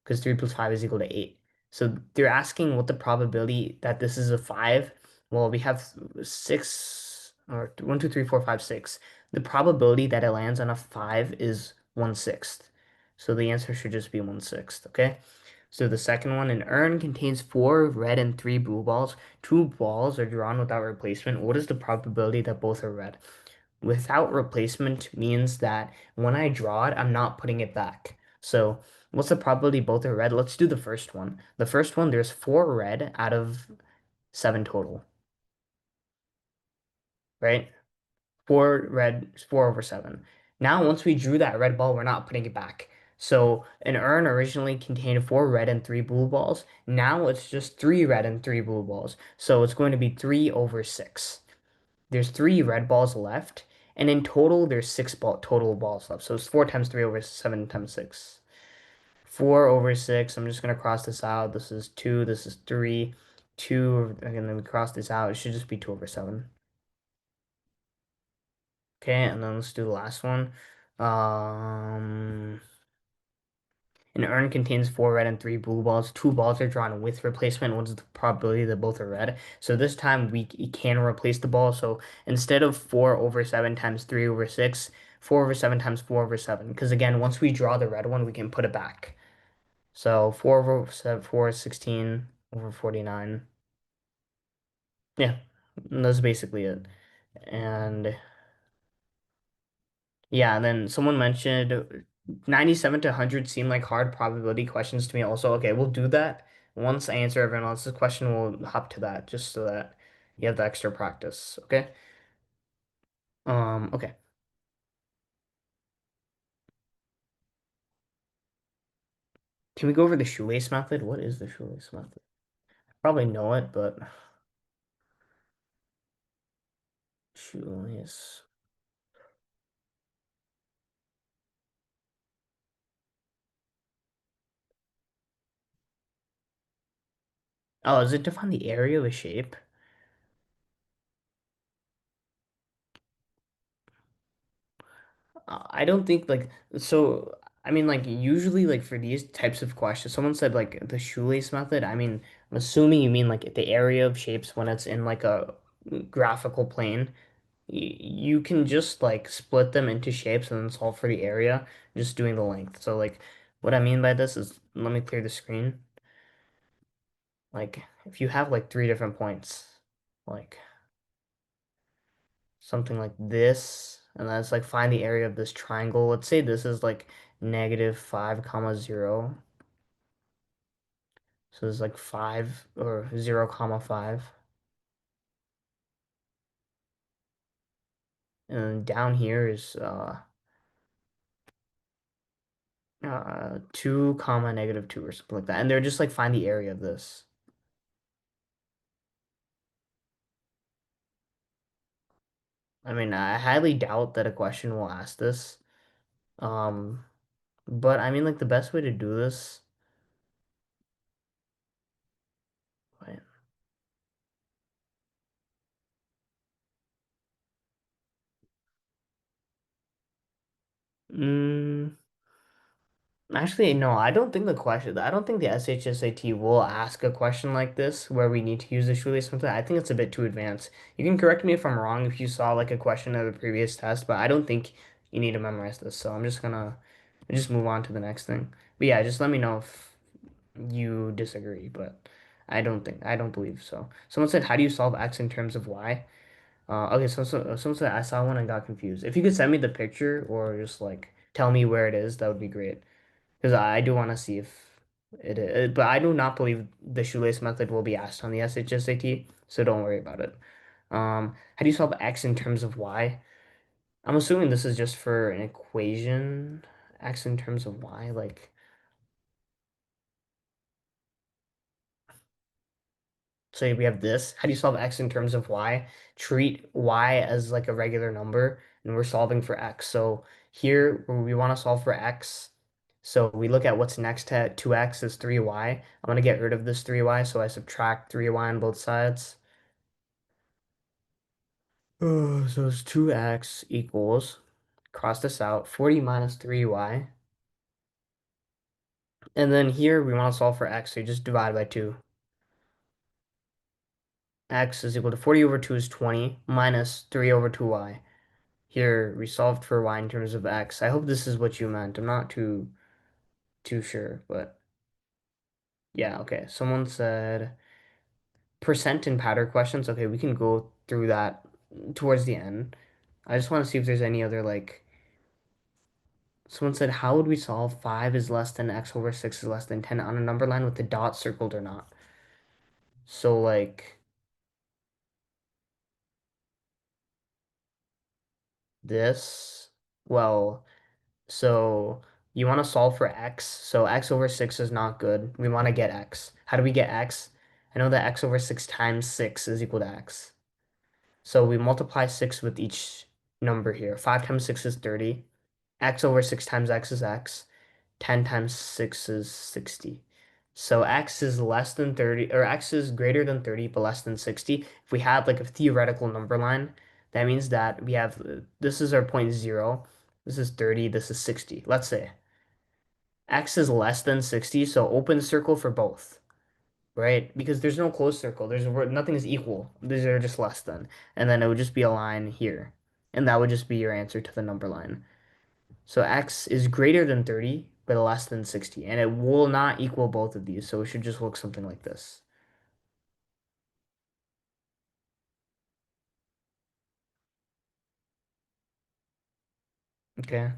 because 3 plus 5 is equal to 8. So they're asking what the probability that this is a 5. Well, we have 6, or 1, 2, 3, 4, 5, 6. The probability that it lands on a 5 is 1/6. So the answer should just be 1/6, okay? So the second one, an urn contains 4 red and 3 blue balls. 2 balls are drawn without replacement. What is the probability that both are red? Without replacement means that when I draw it, I'm not putting it back. So what's the probability both are red? Let's do the first one. The first one, there's 4 red out of 7 total, right? 4 red, 4 over 7. Now, once we drew that red ball, we're not putting it back. So an urn originally contained 4 red and 3 blue balls. Now it's just 3 red and 3 blue balls. So it's going to be 3 over 6. There's 3 red balls left, and in total, there's 6 total balls left. So it's 4 times 3 over 7 times 6. 4 over 6, I'm just going to cross this out. This is 2, this is 3. 2, and then we cross this out. It should just be 2 over 7. Okay, and then let's do the last one. Um, an urn contains 4 red and 3 blue balls. 2 balls are drawn with replacement. What's the probability that both are red? So this time we can replace the ball. So instead of 4 over 7 times 3 over 6, 4 over 7 times 4 over 7. Because again, once we draw the red one, we can put it back. So 4 over 7, 4 is 16 over 49. Yeah, that's basically it. And yeah, and then someone mentioned 97 to 100 seem like hard probability questions to me also. Okay, we'll do that. Once I answer everyone else's question, we'll hop to that just so that you have the extra practice. Okay? Okay. Can we go over the shoelace method? What is the shoelace method? I probably know it, but shoelace. Oh, is it define the area of a shape? I don't think like so. I mean, like usually, like for these types of questions, someone said like the shoelace method. I mean, I'm assuming you mean like the area of shapes when it's in like a graphical plane. You can just like split them into shapes and then solve for the area, just doing the length. So like, what I mean by this is, let me clear the screen. Like, if you have like 3 different points, like something like this, and that's like find the area of this triangle. Let's say this is like negative 5 comma 0. So it's like 5 or 0 comma 5. And then down here is 2 comma negative 2 or something like that. And they're just like find the area of this. I mean, I highly doubt that a question will ask this. Um, but I mean, like the best way to do this, right? Mm, Actually, no, I don't think the SHSAT will ask a question like this where we need to use the shoelace method. I think it's a bit too advanced. You can correct me if I'm wrong if you saw like a question of the previous test, but I don't think you need to memorize this. So I'm just gonna just move on to the next thing. But yeah, just let me know if you disagree, but I don't believe so. Someone said, how do you solve x in terms of y? Okay, so someone said I saw one and got confused. If you could send me the picture or just like tell me where it is, that would be great. Because I do want to see if it is, but I do not believe the shoelace method will be asked on the SHSAT, so don't worry about it. How do you solve x in terms of y? I'm assuming this is just for an equation, x in terms of y, like, so we have this. How do you solve x in terms of y? Treat y as like a regular number, and we're solving for x. So here we want to solve for x. So we look at what's next to 2x is 3y. I'm going to get rid of this 3y, so I subtract 3y on both sides. So it's 2x equals, cross this out, 40 minus 3y. And then here we want to solve for x, so you just divide by 2. X is equal to 40 over 2 is 20 minus 3 over 2y. Here we solved for y in terms of x. I hope this is what you meant. I'm not too sure, but yeah, okay. Someone said percent in pattern questions. Okay, we can go through that towards the end. I just want to see if there's any other like someone said how would we solve 5 is less than x over 6 is less than 10 on a number line with the dot circled or not. So like this, well, so you want to solve for x. So x over 6 is not good. We want to get x. How do we get x? I know that x over 6 times 6 is equal to x. So we multiply 6 with each number here. 5 times 6 is 30. X over 6 times x is x. 10 times 6 is 60. So x is less than 30, or x is greater than 30, but less than 60. If we had like a theoretical number line, that means that we have, this is our point 0. This is 30, this is 60. Let's say x is less than 60, so open circle for both, right? Because there's no closed circle. Nothing is equal. These are just less than. And then it would just be a line here. And that would just be your answer to the number line. So x is greater than 30, but less than 60. And it will not equal both of these. So it should just look something like this. Okay.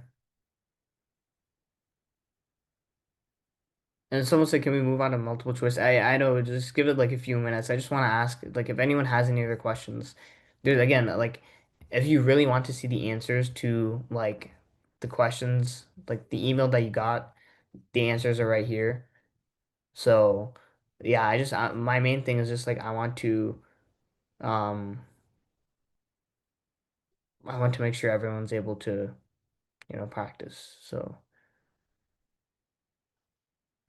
And someone said, can we move on to multiple choice? I know, just give it like a few minutes. I just want to ask, like, if anyone has any other questions. There's again, like, if you really want to see the answers to like the questions, like the email that you got, the answers are right here. So, yeah, my main thing is just like um I want to make sure everyone's able to, practice. So,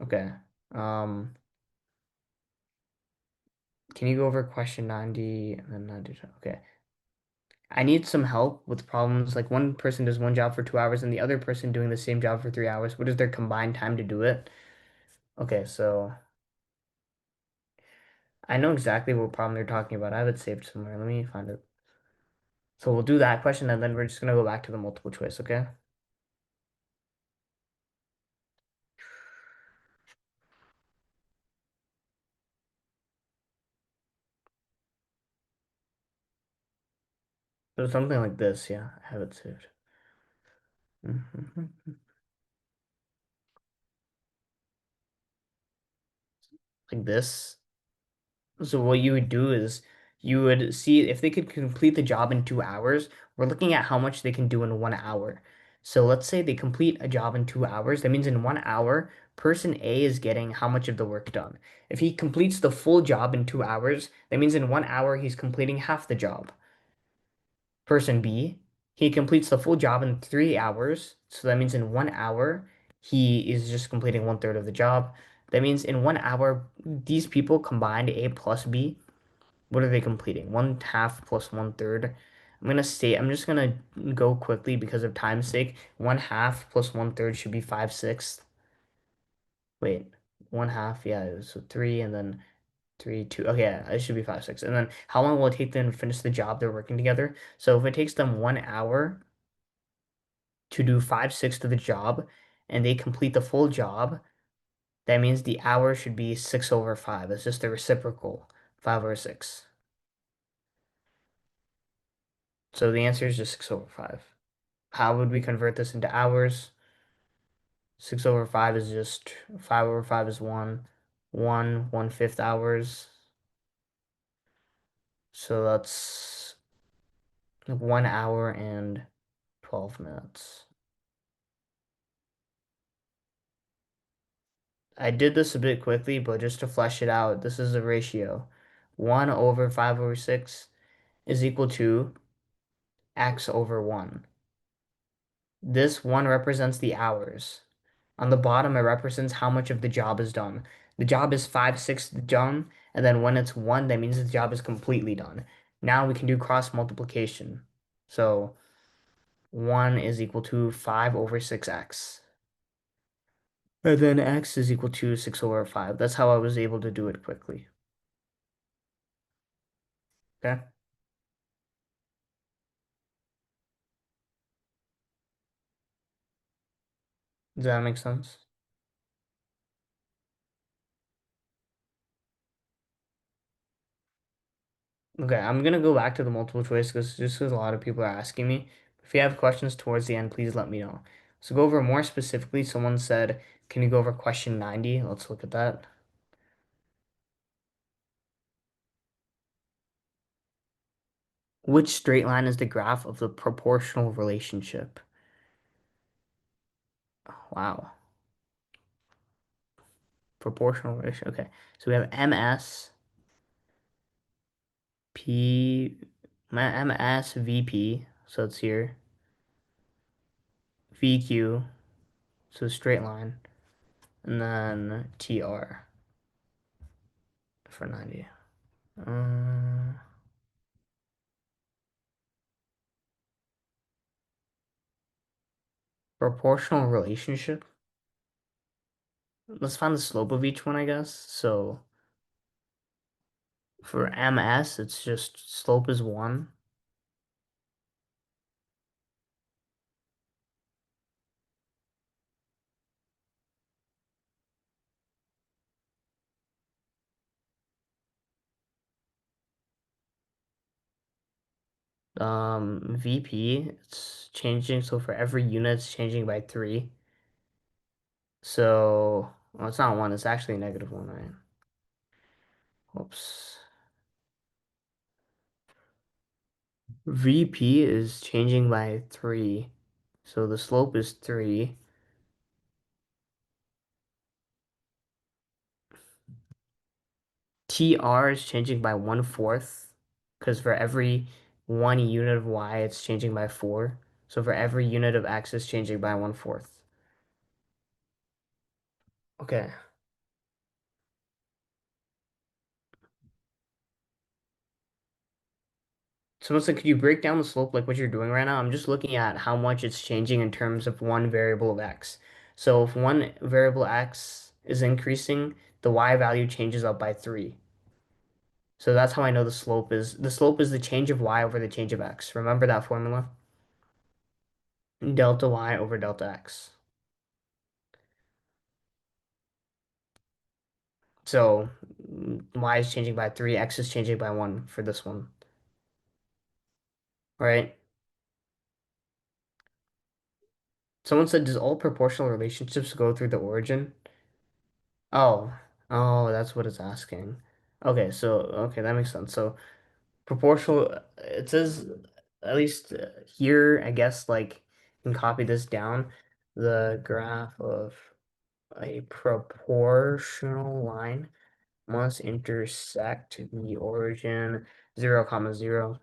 okay. Um, can you go over question 90 and then 92? Okay. I need some help with problems. Like one person does one job for 2 hours and the other person doing the same job for 3 hours. What is their combined time to do it? Okay, so I know exactly what problem they're talking about. I have it saved somewhere. Let me find it. So we'll do that question and then we're just gonna go back to the multiple choice, okay? So something like this, yeah, I have it saved. Mhm. Like this. So what you would do is you would see if they could complete the job in 2 hours. We're looking at how much they can do in 1 hour. So let's say they complete a job in 2 hours. That means in 1 hour, person A is getting how much of the work done. If he completes the full job in 2 hours, that means in 1 hour he's completing half the job. Person B, he completes the full job in 3 hours. So that means in 1 hour, he is just completing one third of the job. That means in 1 hour, these people combined A plus B, what are they completing? One half plus one third. I'm just gonna go quickly because of time's sake. One half plus one third should be 5/6. Wait, one half, yeah, so three and then three, two. Okay, yeah, it should be 5/6. And then how long will it take them to finish the job they're working together? So if it takes them 1 hour to do 5/6 of the job and they complete the full job, that means the hour should be 6/5. It's just the reciprocal, 5/6. So the answer is just 6/5. How would we convert this into hours? 6/5 is just 5/5 is one fifth hours. So that's 1 hour and 12 minutes. I did this a bit quickly, but just to flesh it out, this is a ratio. 1 over 5/6 is equal to x over 1. This 1 represents the hours. On the bottom, it represents how much of the job is done. The job is 5/6 done, and then when it's 1, that means the job is completely done. Now we can do cross multiplication. So 1 is equal to 5 over 6x. And then x is equal to 6 over 5. That's how I was able to do it quickly. Okay? Does that make sense? Okay, I'm gonna go back to the multiple choice because a lot of people are asking me. If you have questions towards the end, please let me know. So go over more specifically, someone said, can you go over question 90? Let's look at that. Which straight line is the graph of the proportional relationship? Wow. Proportional ratio. Okay. So we have MS, MS, VP. So it's here. VQ. So straight line. And then TR for 90. Um, Proportional relationship. Let's find the slope of each one, I guess. So for MS, it's just slope is 1. VP, it's changing. So for every unit, it's changing by 3. So, well, it's not 1. It's actually -1, right? Oops. VP is changing by 3. So the slope is 3. TR is changing by 1/4 because for every 1 unit of Y, it's changing by 4. So for every unit of X, it's changing by 1/4. Okay. So it's like, could you break down the slope like what you're doing right now? I'm just looking at how much it's changing in terms of one variable of X. So if one variable X is increasing, the Y value changes up by 3. So that's how I know the slope is the change of Y over the change of X. Remember that formula? Delta Y over delta X. So Y is changing by 3, X is changing by 1 for this one, right? Someone said, does all proportional relationships go through the origin? Oh, oh, that's what it's asking. Okay, that makes sense. So proportional, it says at least here, I guess, like, you can copy this down. The graph of a proportional line must intersect the origin 0, comma 0.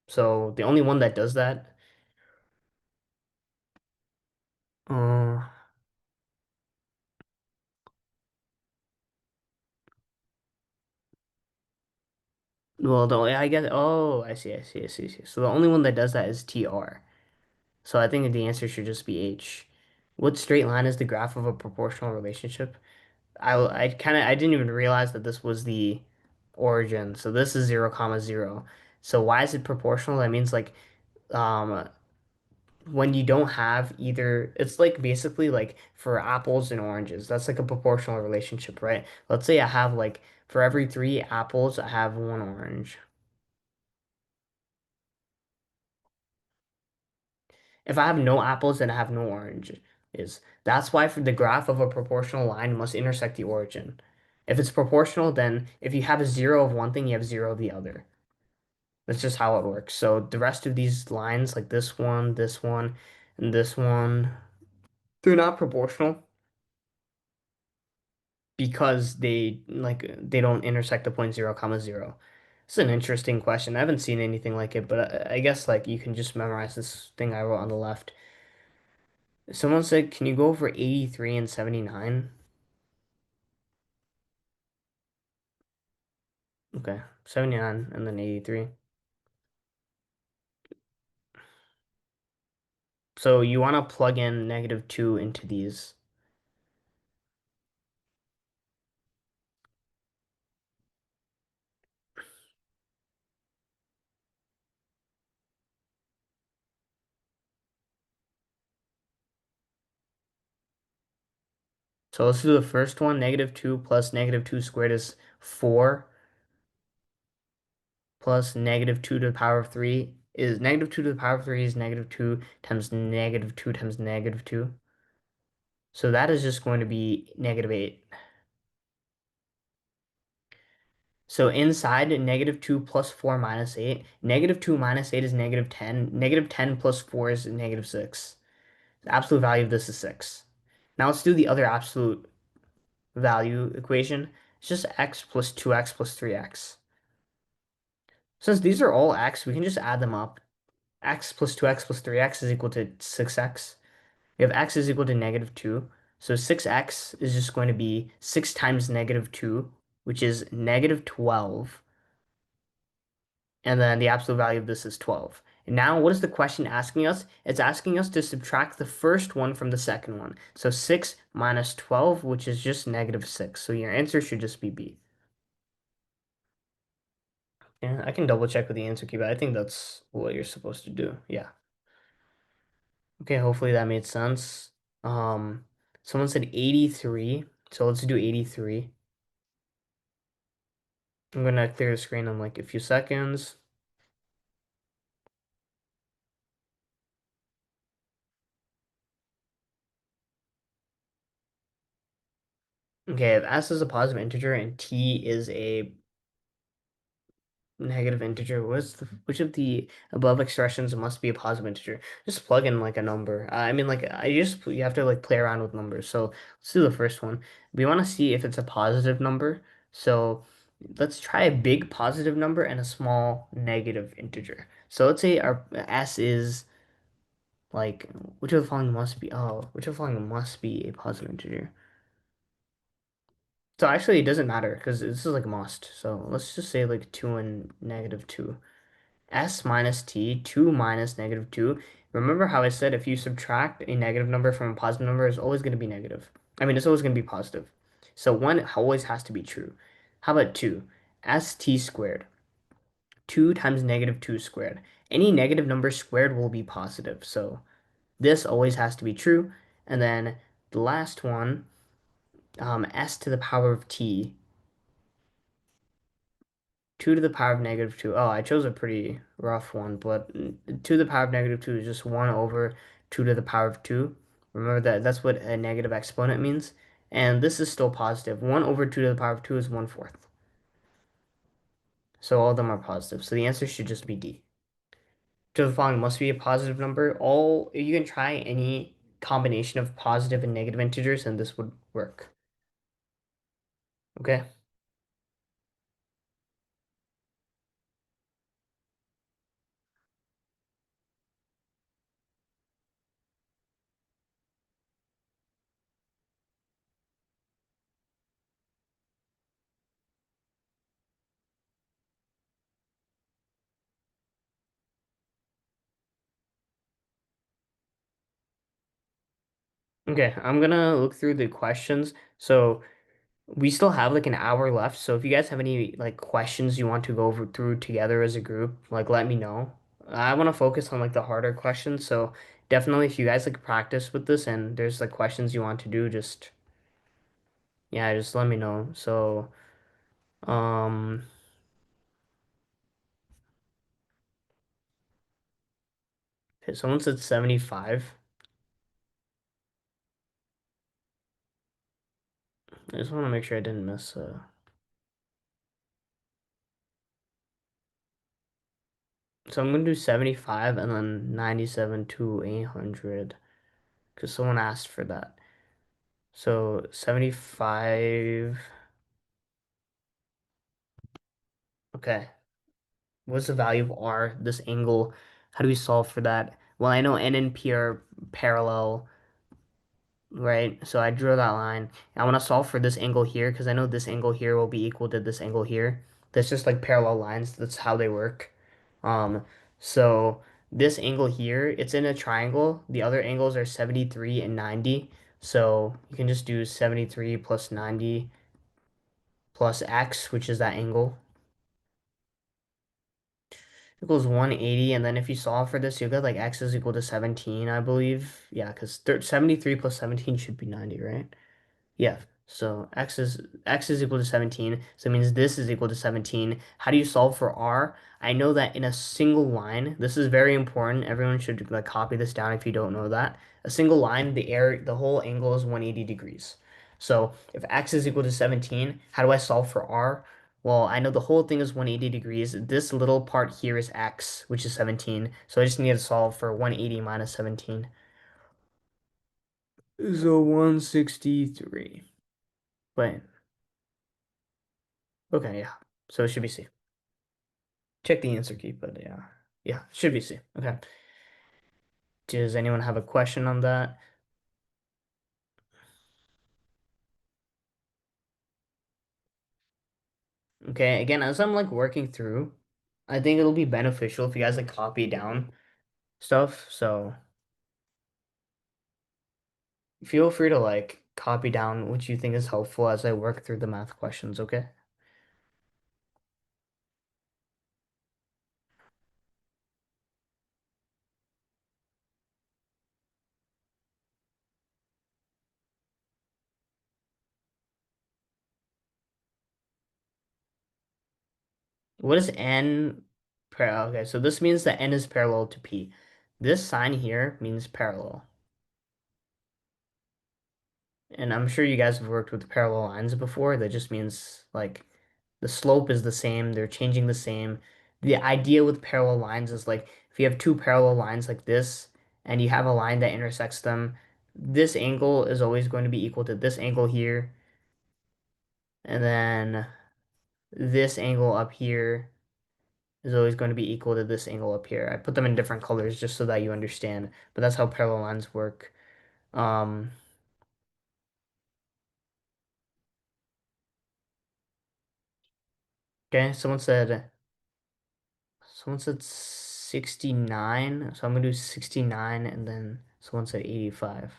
So the only one that does that, uh, well, I guess, oh, I see. So the only one that does that is TR. So I think the answer should just be H. What straight line is the graph of a proportional relationship? I didn't even realize that this was the origin. So this is 0, comma 0. So why is it proportional? That means like um when you don't have either, it's like basically like for apples and oranges. That's like a proportional relationship, right? Let's say I have like for every 3 apples, I have 1 orange. If I have no apples, then I have no oranges. That's why for the graph of a proportional line must intersect the origin. If it's proportional, then if you have a 0 of one thing, you have 0 of the other. That's just how it works. So the rest of these lines, like this one, and this one, they're not proportional because they don't intersect the point 0, comma 0. It's an interesting question. I haven't seen anything like it, but I guess like you can just memorize this thing I wrote on the left. Someone said, can you go over 83 and 79? Okay, 79 and then 83. So you want to plug in -2 into these. So let's do the first one. -2 plus -2 squared is 4 plus -2 to the power of 3 is -2 to the power of 3 is -2 times -2 times -2. So that is just going to be -8. So inside -2 plus 4 minus 8, -2 minus 8 is -10. -10 plus 4 is -6. The absolute value of this is 6. Now let's do the other absolute value equation. It's just x plus 2x plus 3x. Since these are all x, we can just add them up. X plus 2x plus 3x is equal to 6x. We have x is equal to -2. So 6x is just going to be 6 times -2, which is -12. And then the absolute value of this is 12. And now what is the question asking us? It's asking us to subtract the first one from the second one. So 6 minus 12, which is just -6. So your answer should just be B. Yeah, I can double check with the answer key, but I think that's what you're supposed to do. Yeah. Okay, hopefully that made sense. Um, Someone said 83. So let's do 83. I'm gonna clear the screen in like a few seconds. Okay, if S is a positive integer and T is a negative integer, which of the above expressions must be a positive integer? Just plug in like a number. I mean, like you have to like play around with numbers. So let's do the first one. We want to see if it's a positive number. So let's try a big positive number and a small negative integer. So let's say our S is like which of the following must be which of the following must be a positive integer. So actually, it doesn't matter because this is like a must. So let's just say like 2 and -2. S minus t, 2 minus -2. Remember how I said if you subtract a negative number from a positive number, it's always going to be negative. I mean, it's always going to be positive. So 1 always has to be true. How about 2? St squared. 2 times -2 squared. Any negative number squared will be positive. So this always has to be true. And then the last one, s to the power of t. 2 to the power of -2. Oh, I chose a pretty rough one, but 2 to the power of -2 is just 1 over 2 to the power of 2. Remember that's what a negative exponent means. And this is still positive. 1 over 2 to the power of 2 is 1/4. So all of them are positive. So the answer should just be D. To the following must be a positive number. You can try any combination of positive and negative integers, and this would work. Okay. Okay, I'm gonna look through the questions. So we still have like an hour left, so if you guys have any like questions you want to go over through together as a group, like let me know. I want to focus on like the harder questions, so definitely if you guys like practice with this and there's like questions you want to do, just yeah, just let me know. So, um, okay, someone said 75. I just want to make sure I didn't miss so I'm gonna do 75 and then 97 to 100 because someone asked for that. So 75. Okay. What's the value of R, this angle? How do we solve for that? Well, I know N and P are parallel, right? So I drew that line. I want to solve for this angle here because I know this angle here will be equal to this angle here. That's just like parallel lines. That's how they work. Um, so this angle here, it's in a triangle. The other angles are 73 and 90. So you can just do 73 plus 90 plus x, which is that angle, equals 180. And then if you solve for this, you'll get like x is equal to 17, I believe. Yeah, because 73 plus 17 should be 90, right? Yeah. So x is equal to 17. So it means this is equal to 17. How do you solve for r? I know that in a single line, this is very important. Everyone should like copy this down if you don't know that. A single line, the whole angle is 180 degrees. So if x is equal to 17, how do I solve for r? Well, I know the whole thing is 180 degrees. This little part here is x, which is 17. So I just need to solve for 180 minus 17. So 163. Wait. Okay, yeah. So it should be C. Check the answer key, but yeah. Yeah, it should be C. Okay. Does anyone have a question on that? Okay, again, as I'm like working through, I think it'll be beneficial if you guys like copy down stuff. So feel free to like copy down what you think is helpful as I work through the math questions, okay? What is n okay, so this means that n is parallel to p. This sign here means parallel. And I'm sure you guys have worked with parallel lines before. That just means like the slope is the same, they're changing the same. The idea with parallel lines is like if you have two parallel lines like this and you have a line that intersects them, this angle is always going to be equal to this angle here. And then this angle up here is always going to be equal to this angle up here. I put them in different colors just so that you understand, but that's how parallel lines work. Um, okay, someone said 69, so I'm gonna do 69 and then someone said 85.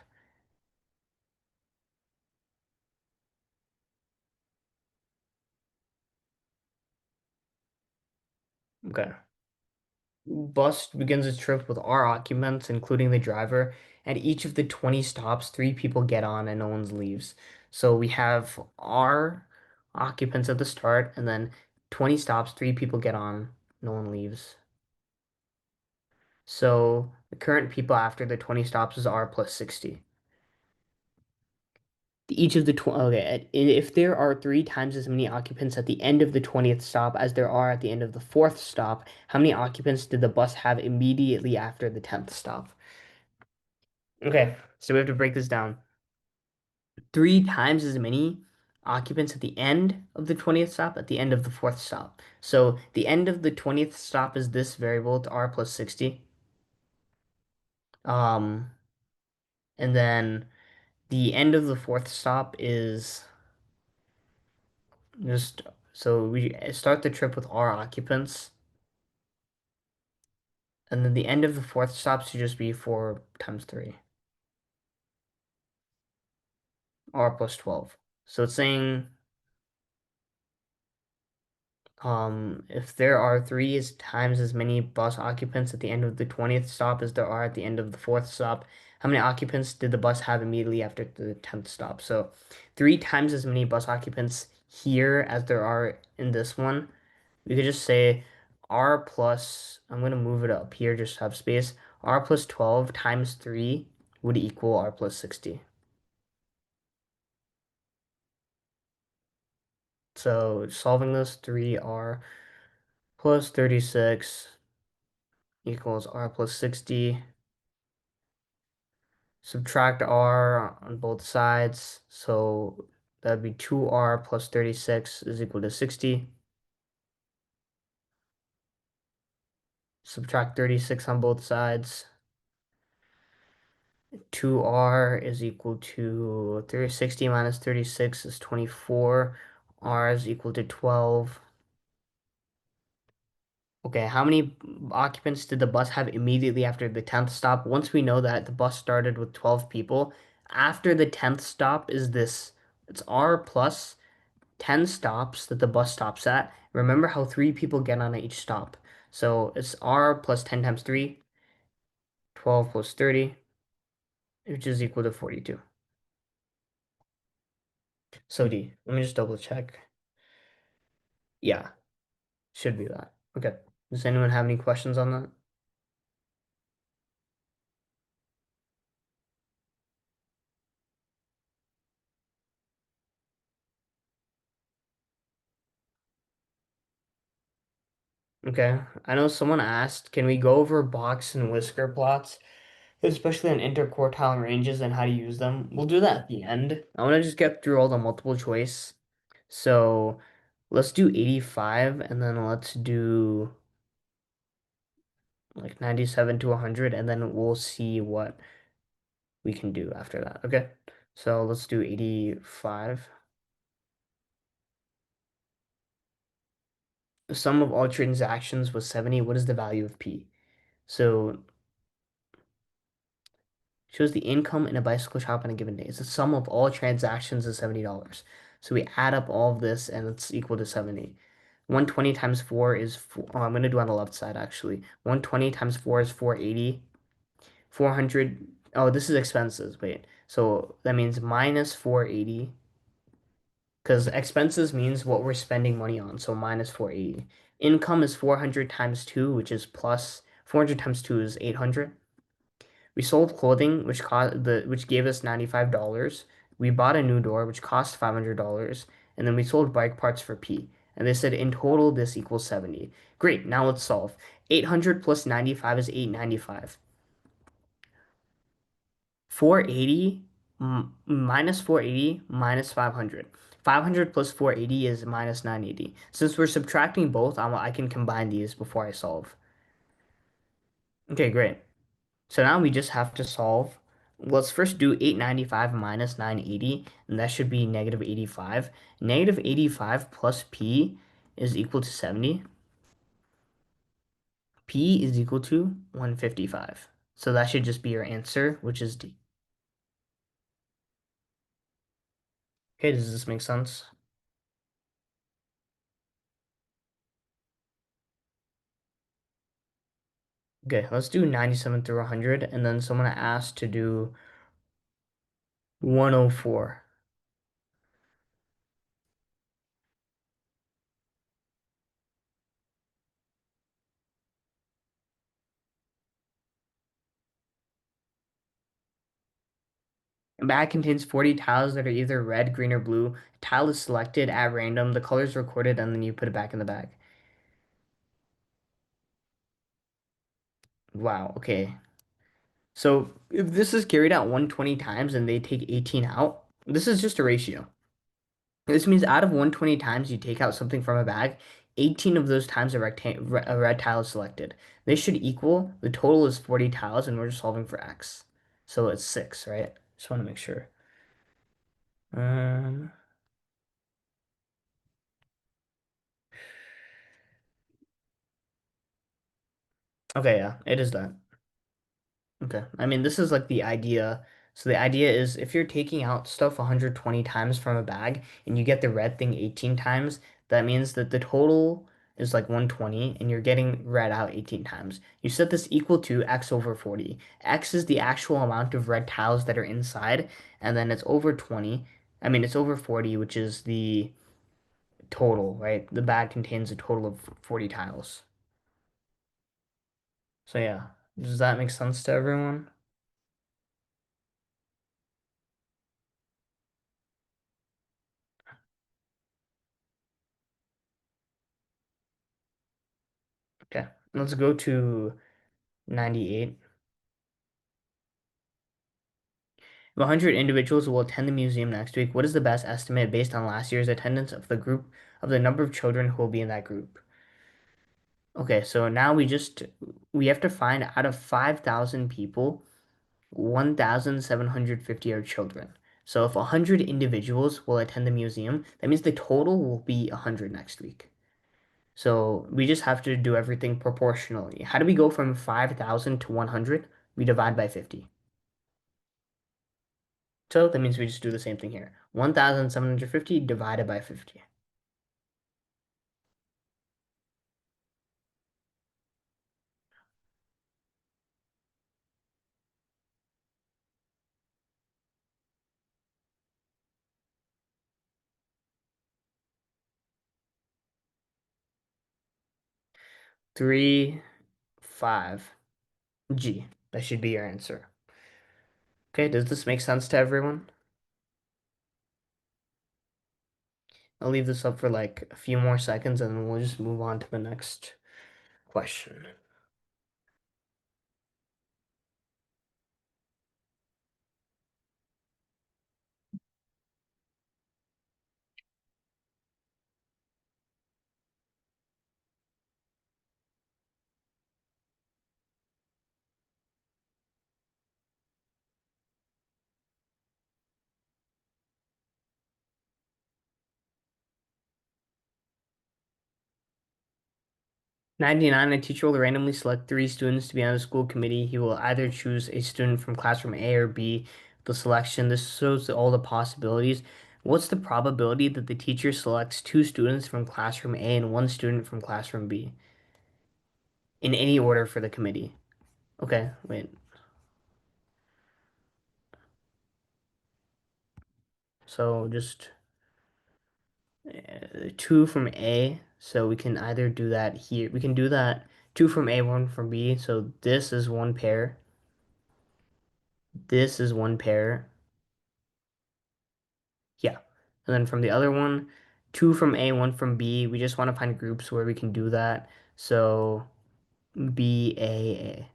Okay. Bus begins its trip with R occupants, including the driver. At each of the 20 stops, three people get on and no one leaves. So we have R occupants at the start, and then 20 stops, three people get on, no one leaves. So the current people after the 20 stops is R plus 60. Each of the okay, if there are three times as many occupants at the end of the 20th stop as there are at the end of the fourth stop, how many occupants did the bus have immediately after the 10th stop? Okay, so we have to break this down. Three times as many occupants at the end of the 20th stop, at the end of the fourth stop. So the end of the 20th stop is this variable to R plus 60. Um, and then the end of the fourth stop is just, so we start the trip with R occupants. And then the end of the fourth stop should just be 4 times 3, R plus 12. So it's saying if there are three times as many bus occupants at the end of the 20th stop as there are at the end of the fourth stop, how many occupants did the bus have immediately after the 10th stop? So three times as many bus occupants here as there are in this one. We could just say R plus, I'm going to move it up here, just have space. R plus 12 times 3 would equal R plus 60. So solving this, 3R plus 36 equals R plus 60. Subtract R on both sides. So that'd be 2R plus 36 is equal to 60. Subtract 36 on both sides. 2R is equal to 360 minus 36 is 24. R is equal to 12. Okay, how many occupants did the bus have immediately after the 10th stop? Once we know that the bus started with 12 people, after the 10th stop is this. It's R plus 10 stops that the bus stops at. Remember how three people get on at each stop. So it's R plus 10 times 3, 12 plus 30, which is equal to 42. So D, let me just double check. Yeah, should be that. Okay. Does anyone have any questions on that? Okay. I know someone asked, can we go over box and whisker plots, especially on interquartile ranges and how to use them? We'll do that at the end. I want to just get through all the multiple choice. So let's do 85 and then let's do like 97 to 100 and then we'll see what we can do after that. Okay. So let's do 85. The sum of all transactions was 70. What is the value of P? So shows the income in a bicycle shop on a given day. It's the sum of all transactions is $70. So we add up all of this and it's equal to 70. 120 times 4 is oh, I'm going to do on the left side actually. 120 times 4 is 480. 400, oh, this is expenses. Wait. So that means minus 480 because expenses means what we're spending money on. So minus 480. Income is 400 times 2, which is plus 400 times 2 is 800. We sold clothing, which gave us $95. We bought a new door, which cost $500, and then we sold bike parts for P. And they said in total this equals 70. Great, now let's solve. 800 plus 95 is 895. 480 minus 480 minus 500. 500 plus 480 is minus 980. Since we're subtracting both, I can combine these before I solve. Okay, great. So now we just have to solve. Let's first do 895 minus 980, and that should be negative 85. Negative 85 plus P is equal to 70. P is equal to 155. So that should just be your answer, which is D. Okay, does this make sense? Okay, let's do 97 through 100, and then someone asked to do 104. A bag contains 40 tiles that are either red, green, or blue. A tile is selected at random, the color is recorded, and then you put it back in the bag. Wow, okay. So if this is carried out 120 times and they take 18 out, this is just a ratio. This means out of 120 times you take out something from a bag, 18 of those times a red tile is selected. They should equal, the total is 40 tiles and we're just solving for X. So it's 6, right? Just want to make sure. Um, okay, yeah, it is that. Okay. I mean, this is like the idea. So the idea is if you're taking out stuff 120 times from a bag and you get the red thing 18 times, that means that the total is like 120 and you're getting red out 18 times. You set this equal to x over 40. X is the actual amount of red tiles that are inside, and then it's over 20. I mean, it's over 40, which is the total, right? The bag contains a total of 40 tiles. So yeah, does that make sense to everyone? Okay, let's go to 98. If 100 individuals will attend the museum next week, what is the best estimate based on last year's attendance of the group of the number of children who will be in that group? Okay, so now we have to find out of 5,000 people, 1,750 are children. So if 100 individuals will attend the museum, that means the total will be 100 next week. So we just have to do everything proportionally. How do we go from 5,000 to 100? We divide by 50. So that means we just do the same thing here. 1,750 divided by 50. 3, 5. G. That should be your answer. Okay, does this make sense to everyone? I'll leave this up for like a few more seconds and then we'll just move on to the next question. 99, a teacher will randomly select three students to be on a school committee. He will either choose a student from classroom A or B. The selection, this shows all the possibilities. What's the probability that the teacher selects two students from classroom A and one student from classroom B in any order for the committee? Okay, wait. So just two from A. So we can either do that here. We can do that two from A, one from B. So this is one pair. This is one pair. Yeah. And then from the other one, two from A, one from B. We just want to find groups where we can do that. So B, A, A.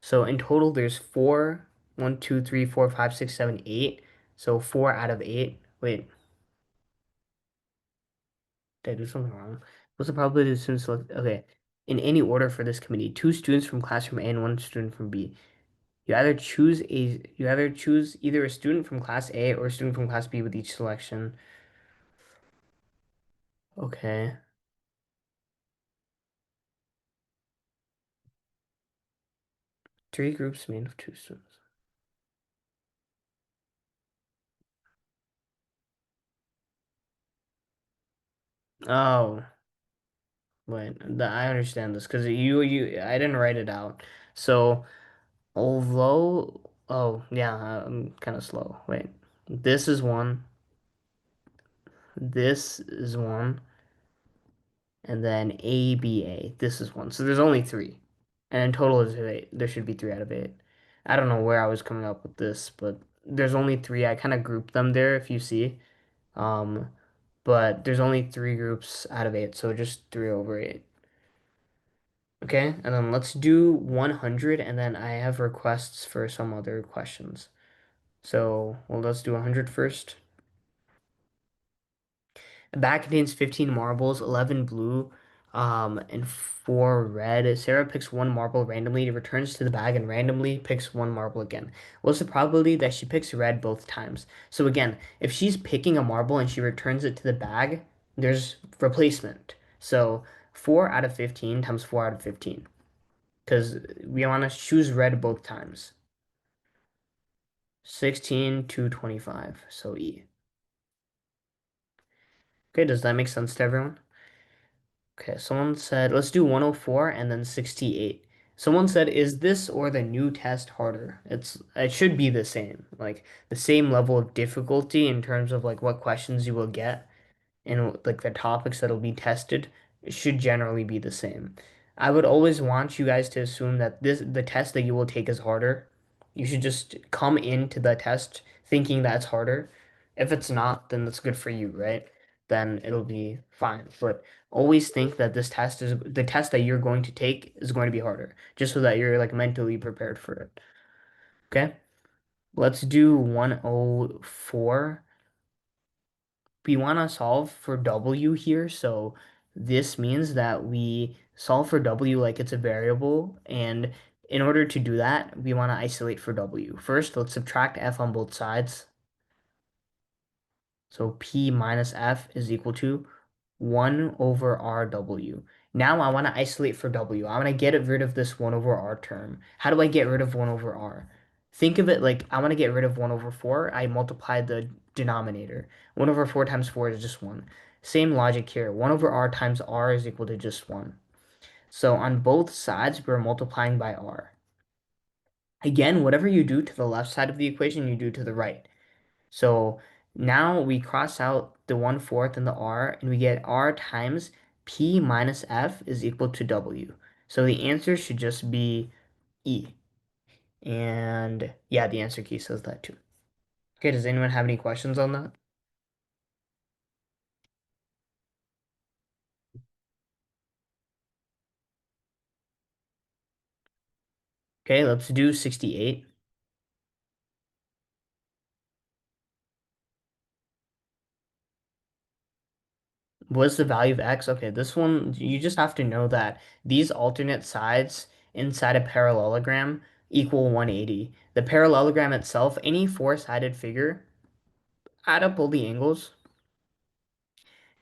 So in total, there's four. 1, 2, 3, 4, 5, 6, 7, 8. So 4 out of 8. Wait, did I do something wrong? What's the probability of students select? Okay. In any order for this committee, two students from classroom A and one student from B. You either choose either a student from class A or a student from class B with each selection. Okay. Three groups made of two students. Oh, wait. I understand this because I didn't write it out. So oh yeah, I'm kind of slow. Wait, this is one. This is one, and then A B A. This is one. So there's only three, and in total is 8. There should be 3 out of 8. I don't know where I was coming up with this, but there's only three. I kind of grouped them there if you see. Um, but there's only three groups out of 8, so just 3 over 8. Okay, and then let's do 100, and then I have requests for some other questions. So, well, let's do 100 first. The bag contains 15 marbles, 11 blue, and 4 red. Sarah picks one marble randomly, returns to the bag, and randomly picks one marble again. What's the probability that she picks red both times? So again, if she's picking a marble and she returns it to the bag, there's replacement. So 4 out of 15 times 4 out of 15. Because we want to choose red both times. 16 to 25, so E. Okay, does that make sense to everyone? Okay, someone said, let's do 104 and then 68. Someone said, is this or the new test harder? It should be the same, like the same level of difficulty in terms of like what questions you will get and like the topics that'll be tested should generally be the same. I would always want you guys to assume that the test that you will take is harder. You should just come into the test thinking that's harder. If it's not, then that's good for you, right? Then it'll be fine. But always think that this test is the test that you're going to take is going to be harder, just so that you're like mentally prepared for it. Okay? Let's do 104. We want to solve for W here, so this means that we solve for W like it's a variable, and in order to do that, we want to isolate for W. First, let's subtract F on both sides. So P minus F is equal to 1 over RW. Now I want to isolate for W. I want to get rid of this 1 over R term. How do I get rid of 1 over R? Think of it like I want to get rid of 1 over 4. I multiply the denominator. 1 over 4 times 4 is just 1. Same logic here. 1 over R times R is equal to just 1. So on both sides, we're multiplying by R. Again, whatever you do to the left side of the equation, you do to the right. So now we cross out the 1/4 and the R, and we get R times P minus F is equal to W. So the answer should just be E. And yeah, the answer key says that too. Okay, does anyone have any questions on that? Okay, let's do 68. What's the value of X? Okay, this one, you just have to know that these alternate sides inside a parallelogram equal 180. The parallelogram itself, any four-sided figure, add up all the angles,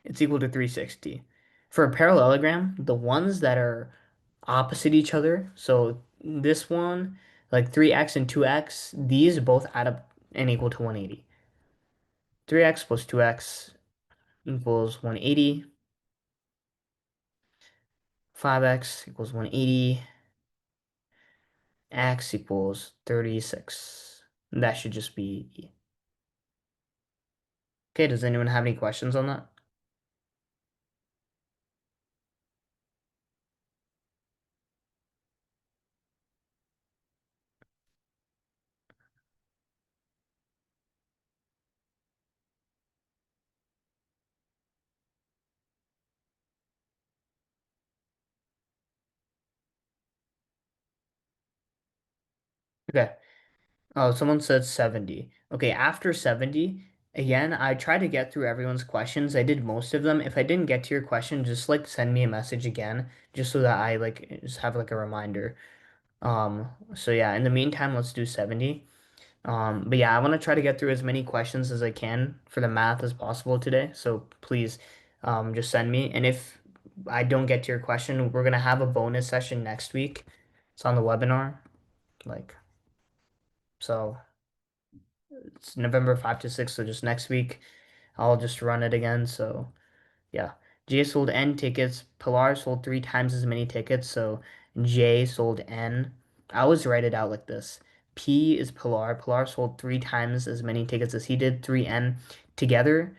it's equal to 360. For a parallelogram, the ones that are opposite each other, so this one, like 3x and 2x, these both add up and equal to 180. 3x plus 2x equals 180. 5x equals 180. X equals 36. That should just be E. Okay, does anyone have any questions on that? Okay. Oh, someone said 70. Okay, after 70, again, I tried to get through everyone's questions. I did most of them. If I didn't get to your question, just like send me a message again, just so that I like just have like a reminder. So yeah, in the meantime, let's do 70. But yeah, I want to try to get through as many questions as I can for the math as possible today. So please, just send me. And if I don't get to your question, we're gonna have a bonus session next week. It's on the webinar. Like, so it's November 5 to 6. So just next week, I'll just run it again. So yeah, J sold N tickets. Pilar sold 3 times as many tickets. So J sold N. I always write it out like this. P is Pilar. Pilar sold 3 times as many tickets as he did. 3N together.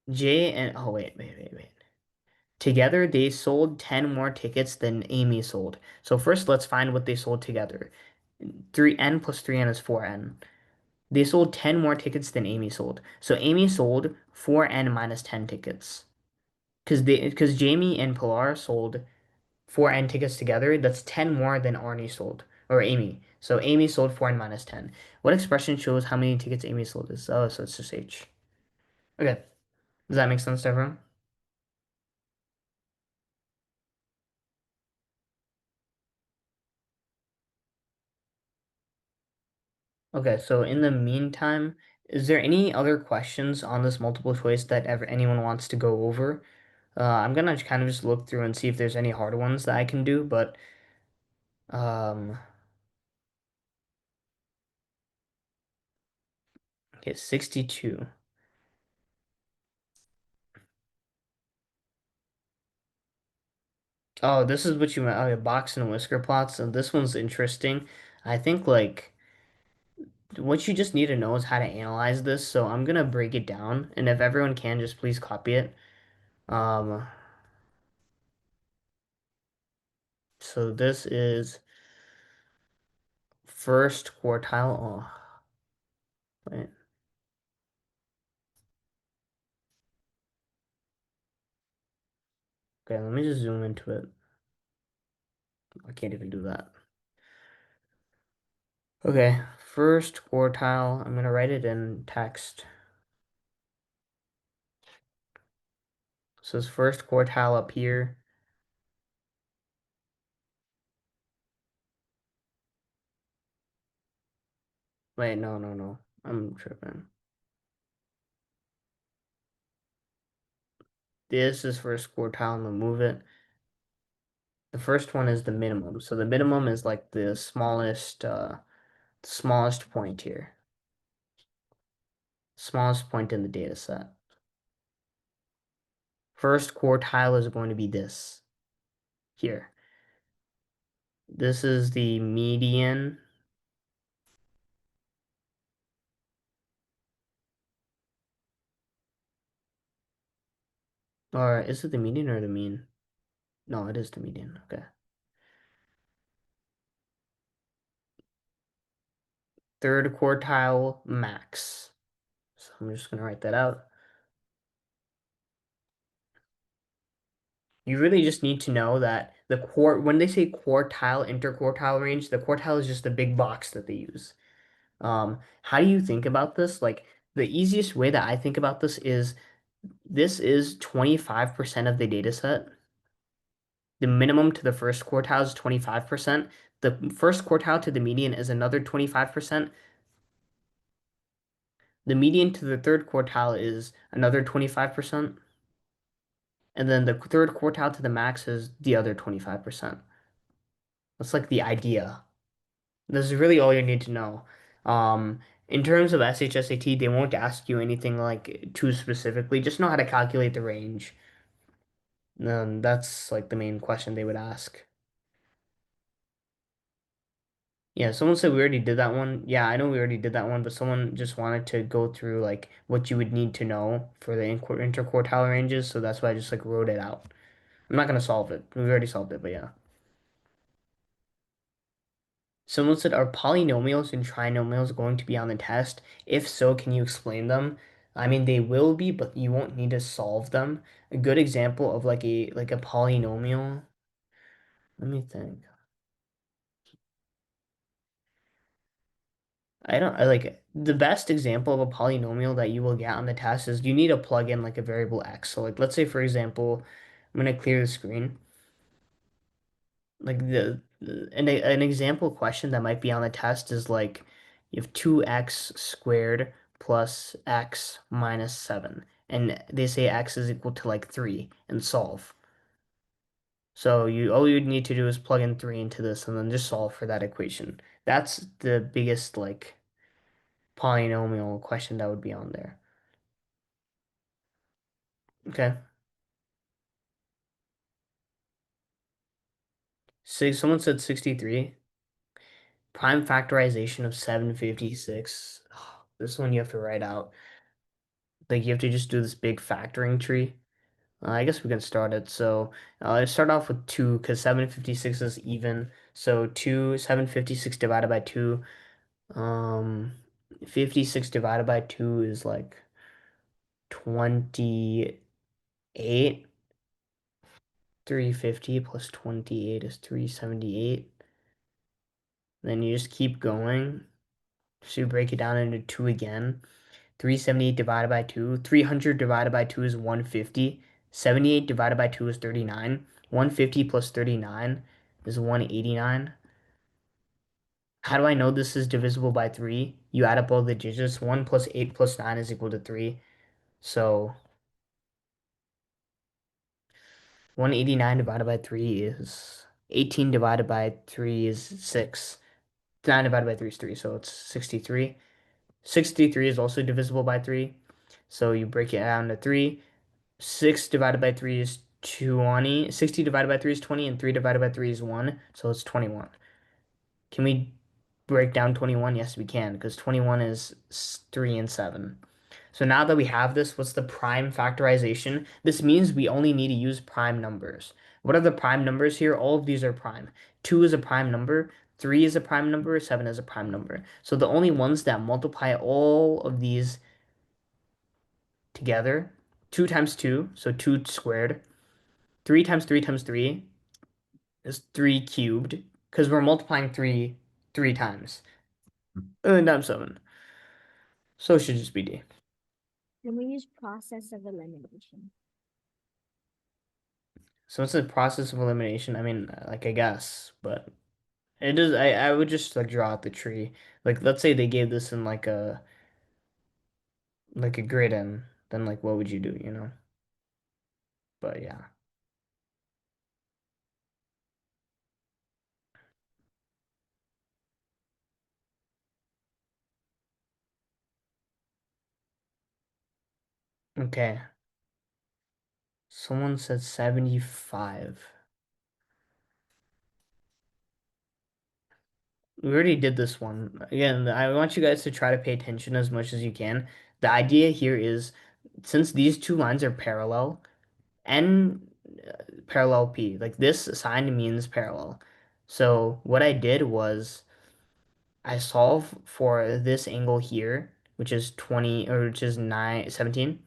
J and oh wait. Together they sold 10 more tickets than Amy sold. So first let's find what they sold together. 3N plus 3N is 4N. They sold 10 more tickets than Amy sold. So Amy sold 4N minus 10 tickets. Because Jamie and Pilar sold 4N tickets together, that's 10 more than Arnie sold or Amy. So Amy sold 4N minus 10. What expression shows how many tickets Amy sold is so it's just H. Okay. Does that make sense to everyone? Okay, so in the meantime, is there any other questions on this multiple choice that ever anyone wants to go over? I'm gonna kind of just look through and see if there's any hard ones that I can do, but um, okay, 62. Oh, this is what you meant. Okay, box and whisker plots. So this one's interesting. I think like what you just need to know is how to analyze this. So I'm gonna break it down, and if everyone can, just please copy it. Um, so this is first quartile. Oh, wait. Okay, let me just zoom into it. I can't even do that. Okay, first quartile. I'm gonna write it in text. So it's first quartile up here. Wait, no. I'm tripping. this is first quartile and we'll move it. The first one is the minimum. So the minimum is like the smallest point here. Smallest point in the data set. First quartile is going to be this here. This is the median. Or is it the median or the mean? No, it is the median. Okay. Third quartile max. So I'm just going to write that out. You really just need to know that when they say quartile, interquartile range, the quartile is just the big box that they use. How do you think about this? Like the easiest way that I think about this is 25% of the data set. The minimum to the first quartile is 25%. The first quartile to the median is another 25%. The median to the third quartile is another 25%. And then the third quartile to the max is the other 25%. That's like the idea. This is really all you need to know. In terms of SHSAT, they won't ask you anything like too specifically. Just know how to calculate the range. That's like the main question they would ask. Yeah, someone said we already did that one. Yeah, I know we already did that one, but someone just wanted to go through like what you would need to know for the interquartile ranges, so that's why I just like wrote it out. I'm not gonna solve it. We already solved it, but yeah. Someone said, are polynomials and trinomials going to be on the test? If so, can you explain them? I mean, they will be, but you won't need to solve them. A good example of like a polynomial. Let me think. I like the best example of a polynomial that you will get on the test is you need to plug in like a variable x. So like let's say for example, I'm gonna clear the screen. Like an example question that might be on the test is like you have 2x squared plus x minus 7 and they say x is equal to like 3 and solve. So you all you need to do is plug in 3 into this and then just solve for that equation. That's the biggest like polynomial question that would be on there. Okay. So someone said 63. Prime factorization of 756. This one you have to write out. Like you have to just do this big factoring tree. I guess we can start it. So let's start off with 2 because 756 is even. So 756 divided by 2. Um, 56 divided by 2 is like 28. 350 plus 28 is 378. Then you just keep going. So you break it down into 2 again. 378 divided by 2. 300 divided by 2 is 150. 78 divided by 2 is 39. 150 plus 39 is 189. How do I know this is divisible by 3? You add up all the digits. 1 plus 8 plus 9 is equal to 3. So 189 divided by 3 is 18 divided by 3 is 6. 9 divided by 3 is 3, so it's 63. 63 is also divisible by 3. So you break it down to 3. 6 divided by 3 is 20. 60 divided by 3 is 20, and 3 divided by 3 is 1, so it's 21. Can we break down 21? Yes, we can, because 21 is 3 and 7. So now that we have this, what's the prime factorization? This means we only need to use prime numbers. What are the prime numbers here? All of these are prime. 2 is a prime number, 3 is a prime number, 7 is a prime number. So the only ones that multiply all of these together, 2 times 2, so 2 squared, 3 times 3 times 3 is 3 cubed, because we're multiplying 3 times. And then times 7. So it should just be D. Can we use process of elimination? So it's a process of elimination. I mean, like I guess, but it is. I would just like draw out the tree. Like let's say they gave this in like a grid, and then like what would you do? You know? But yeah. Okay. Someone said 75. We already did this one. Again, I want you guys to try to pay attention as much as you can. The idea here is since these two lines are parallel, N parallel P, like this sign means parallel. So what I did was I solve for this angle here, which is 20 or which is 17.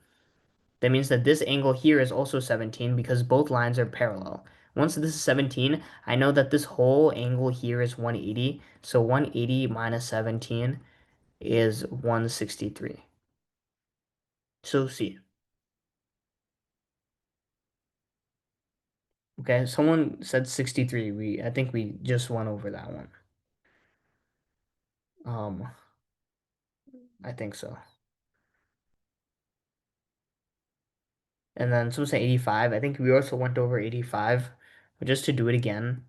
That means that this angle here is also 17 because both lines are parallel. Once this is 17, I know that this whole angle here is 180. So 180 minus 17 is 163. So C. Okay, someone said 63. I think we just went over that one. Um, I think so. And then someone said 85. I think we also went over 85. But just to do it again,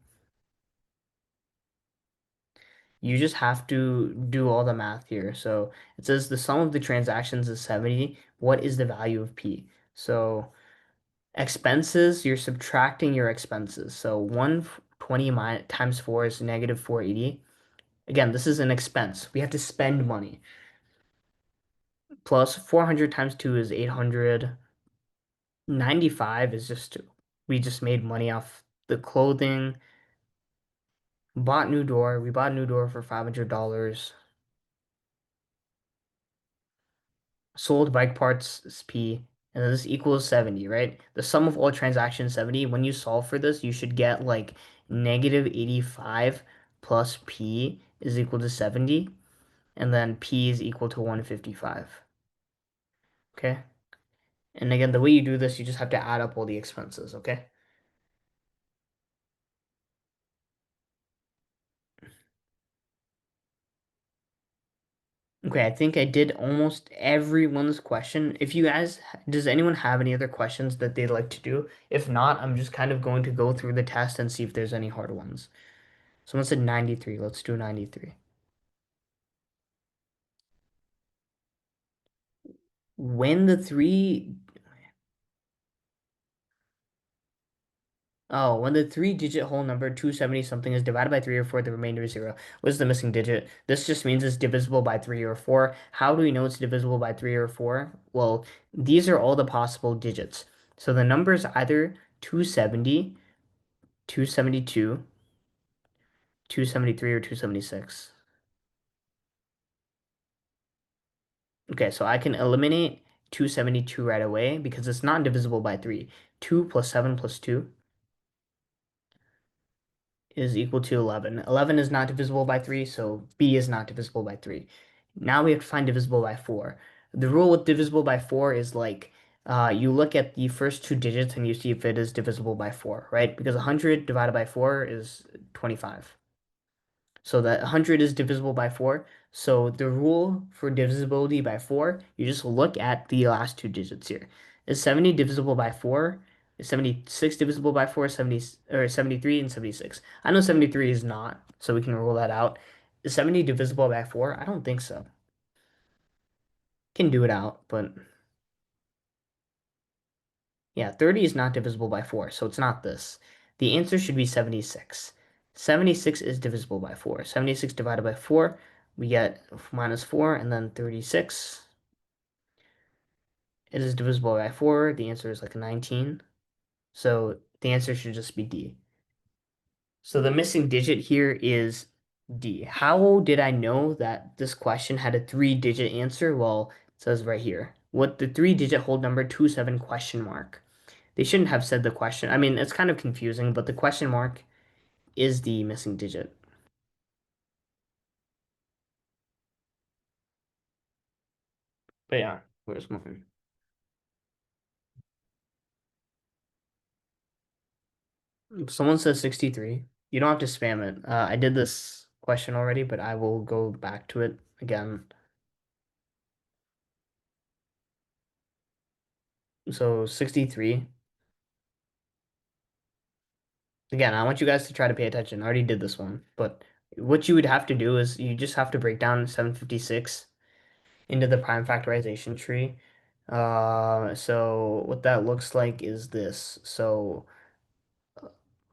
you just have to do all the math here. So it says the sum of the transactions is 70. What is the value of P? So expenses, you're subtracting your expenses. So 120 times 4 is negative 480. Again, this is an expense. We have to spend money. Plus 400 times 2 is 800. 95 is just, we just made money off the clothing. Bought new door. We bought a new door for $500. Sold bike parts is P, and then this equals 70, right? The sum of all transactions 70. When you solve for this, you should get like negative 85 plus P is equal to 70, and then P is equal to 155. Okay? And again, the way you do this, you just have to add up all the expenses, okay? Okay, I think I did almost everyone's question. If you guys, does anyone have any other questions that they'd like to do? If not, I'm just kind of going to go through the test and see if there's any hard ones. Someone said 93. Let's do 93. When the three, oh, when the three-digit whole number 270 something is divided by 3 or 4, the remainder is 0. What's the missing digit? This just means it's divisible by 3 or 4. How do we know it's divisible by 3 or 4? Well, these are all the possible digits. So the number is either 270, 272, 273, or 276. Okay, so I can eliminate 272 right away because it's not divisible by 3. 2 plus 7 plus 2 is equal to 11. 11 is not divisible by 3, so B is not divisible by 3. Now we have to find divisible by 4. The rule with divisible by 4 is like you look at the first two digits and you see if it is divisible by 4, right? Because 100 divided by 4 is 25. So that 100 is divisible by 4. So the rule for divisibility by 4, you just look at the last two digits here. Is 70 divisible by 4? Is 76 divisible by 4? 70 or 73 and 76. I know 73 is not, so we can rule that out. Is 70 divisible by 4? I don't think so. Can do it out, but yeah, 30 is not divisible by 4, so it's not this. The answer should be 76. 76 is divisible by 4. 76 divided by 4, we get minus 4, and then 36. It is divisible by 4. The answer is like 19. So the answer should just be D. So the missing digit here is D. How did I know that this question had a three-digit answer? Well, it says right here. What the three-digit whole number 27 question mark. They shouldn't have said the question. I mean, it's kind of confusing, but the question mark is the missing digit. But yeah, where's mine? Someone says 63. You don't have to spam it. I did this question already, but I will go back to it again. So 63. Again, I want you guys to try to pay attention. I already did this one, but what you would have to do is you just have to break down 756 into the prime factorization tree. So what that looks like is this. So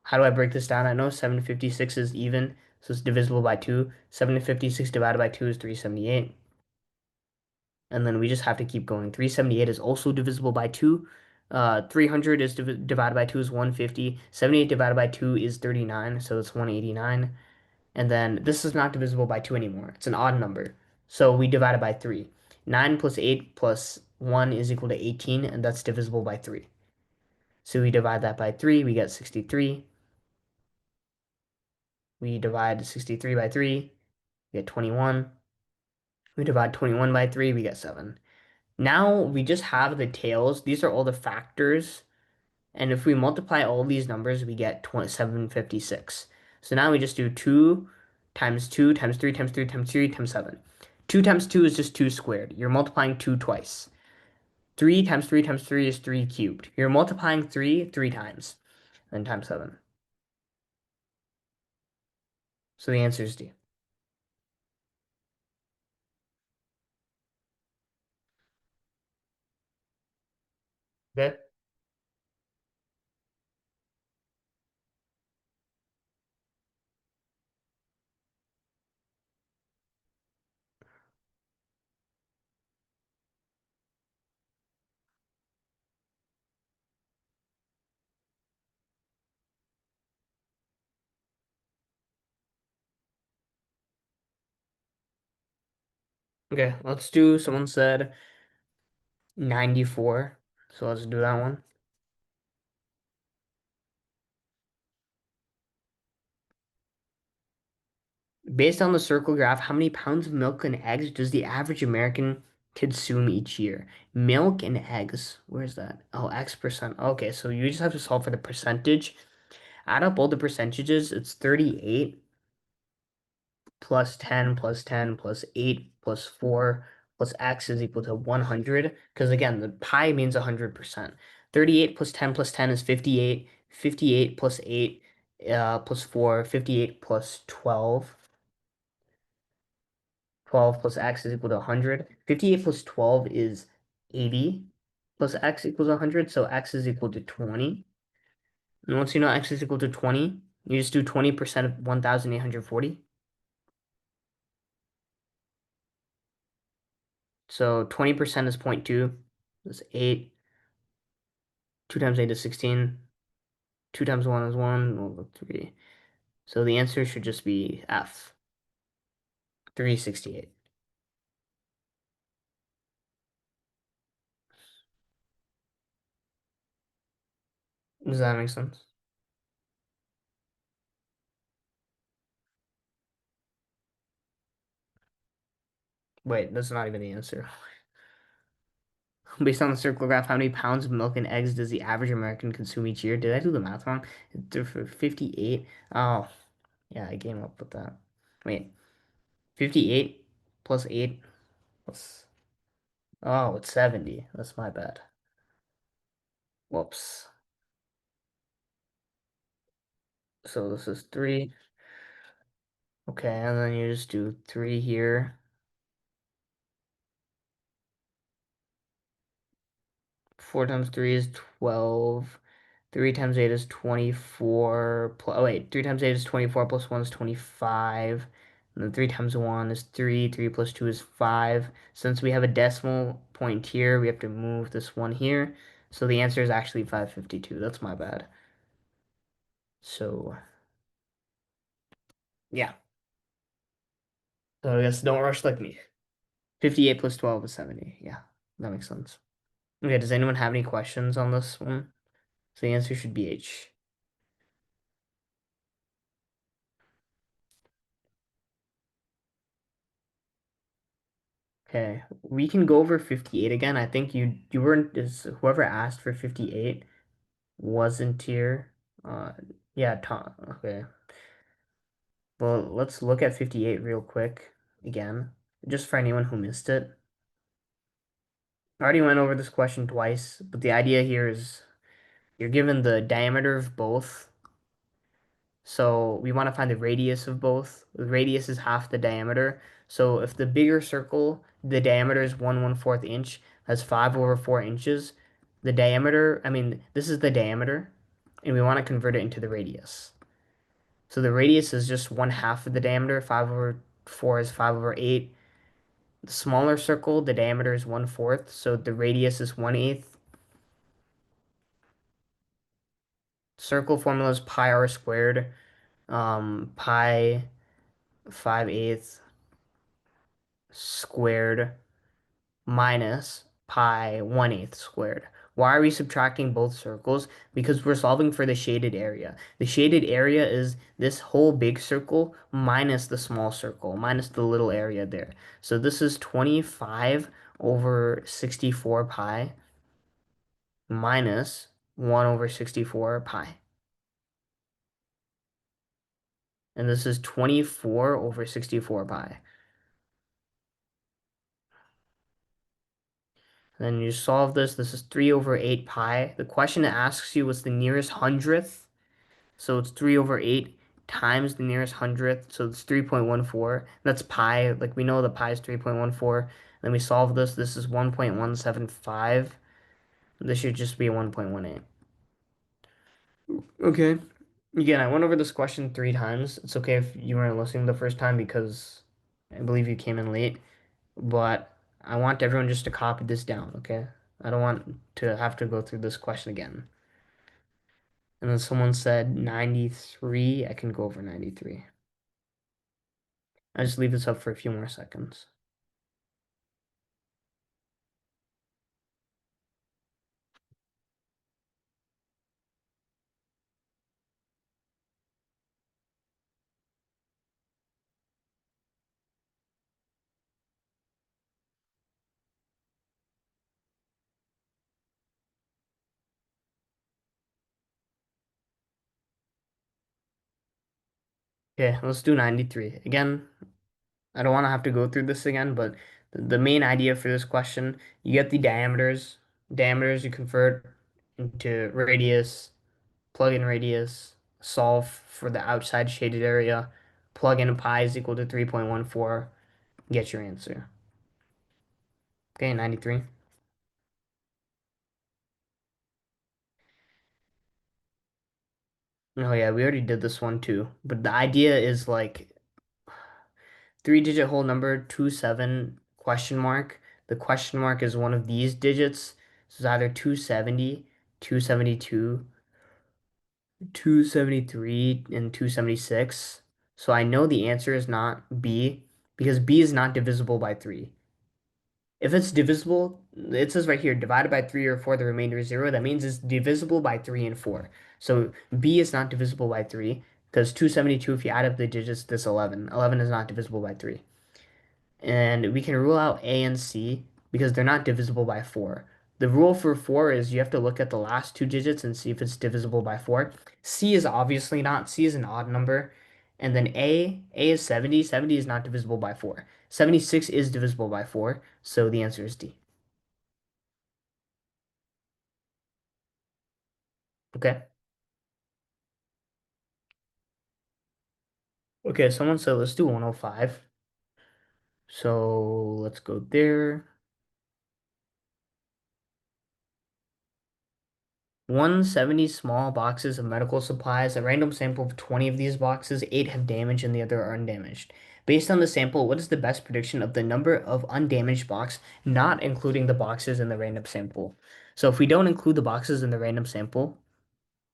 how do I break this down? I know 756 is even, so it's divisible by 2. 756 divided by 2 is 378. And then we just have to keep going. 378 is also divisible by 2. 300 is divided by 2 is 150. 78 divided by 2 is 39, so it's 189. And then this is not divisible by 2 anymore. It's an odd number. So we divide it by 3. 9 plus 8 plus 1 is equal to 18, and that's divisible by 3. So we divide that by 3, we get 63. We divide 63 by 3, we get 21. We divide 21 by 3, we get 7. Now we just have the tails. These are all the factors. And if we multiply all these numbers, we get 756. So now we just do 2 times 2 times 3 times 3 times 3 times 7. 2 times 2 is just 2 squared. You're multiplying 2 twice. 3 times 3 times 3 is 3 cubed. You're multiplying 3 times. Then times 7. So the answer is D. Okay? Okay, let's do, someone said 94. So let's do that one. Based on the circle graph, how many pounds of milk and eggs does the average American consume each year? Milk and eggs. Where's that? Oh, X percent. Okay, so you just have to solve for the percentage. Add up all the percentages. It's 38 plus 10 plus 10 plus 8 plus 4 plus X is equal to 100. Because again, the pi means 100%. 38 plus 10 plus 10 is 58. 58 plus 8 plus 4. 58 plus 12. 12 plus x is equal to 100. 58 plus 12 is 80 plus x equals 100. So x is equal to 20. And once you know x is equal to 20, you just do 20% of 1,840. So 20% is 0.2. That's 8. 2 times 8 is 16. 2 times 1 is 1. Well, 3. So the answer should just be F. 368. Does that make sense? Wait, that's not even the answer. Based on the circle graph, how many pounds of milk and eggs does the average American consume each year? Did I do the math wrong? For 58. Oh, yeah, I came up with that. Wait, 58 plus 8 plus. Oh, it's 70. That's my bad. Whoops. So this is 3. Okay, and then you just do 3 here. 4 times 3 is 12. 3 times 8 is 24. Oh, wait. 3 times 8 is 24 plus 1 is 25. And then 3 times 1 is 3. 3 plus 2 is 5. Since we have a decimal point here, we have to move this one here. So the answer is actually 552. That's my bad. So, yeah. So I guess don't rush like me. 58 plus 12 is 70. Yeah, that makes sense. Okay, does anyone have any questions on this one? So the answer should be H. Okay, we can go over 58 again. I think you weren't is whoever asked for 58 wasn't here. Yeah, Tom. Okay. Well, let's look at 58 real quick again, just for anyone who missed it. I already went over this question twice, but the idea here is you're given the diameter of both So we want to find the radius of both. The radius is half the diameter. So if the bigger circle, the diameter is 1/4 inch, that's 5/4 inches. The diameter, I mean, this is the diameter, and we want to convert it into the radius. So the radius is just 1/2 of the diameter. 5/4 is 5/8. The smaller circle, the diameter is 1/4, so the radius is 1/8. Circle formula is pi r squared. Pi 5/8 squared minus pi 1/8 squared. Why are we subtracting both circles? Because we're solving for the shaded area. The shaded area is this whole big circle minus the small circle, minus the little area there. So this is 25/64 pi minus 1/64 pi. And this is 24/64 pi. Then you solve this. This is 3/8 pi. The question asks you what's the nearest hundredth. So it's 3/8 times the nearest hundredth. So it's 3.14. That's pi. Like we know the pi is 3.14. Then we solve this. This is 1.175. This should just be 1.18. Okay. Again, I went over this question 3 times. It's okay if you weren't listening the first time because I believe you came in late. But I want everyone just to copy this down, okay? I don't want to have to go through this question again. And then someone said 93. I can go over 93. I just leave this up for a few more seconds. Okay, let's do 93. Again, I don't want to have to go through this again, but the main idea for this question, you get the diameters. Diameters you convert into radius, plug in radius, solve for the outside shaded area, plug in pi is equal to 3.14, get your answer. Okay, 93. Oh yeah, we already did this one too. But the idea is like 3-digit whole number, 27 question mark. The question mark is one of these digits. So it's either 270, 272, 273, and 276. So I know the answer is not B because B is not divisible by 3. If it's divisible, it says right here, divided by 3 or 4, the remainder is 0. That means it's divisible by 3 and 4. So B is not divisible by 3 because 272, if you add up the digits, this 11. 11 is not divisible by 3. And we can rule out A and C because they're not divisible by 4. The rule for 4 is you have to look at the last 2 digits and see if it's divisible by 4. C is obviously not. C is an odd number. And then A is 70. 70 is not divisible by 4. 76 is divisible by 4, so the answer is D. Okay. Okay, someone said let's do 105. So let's go there. 170 small boxes of medical supplies. A random sample of 20 of these boxes, 8 have damage and the other are undamaged. Based on the sample, what is the best prediction of the number of undamaged box, not including the boxes in the random sample? So if we don't include the boxes in the random sample,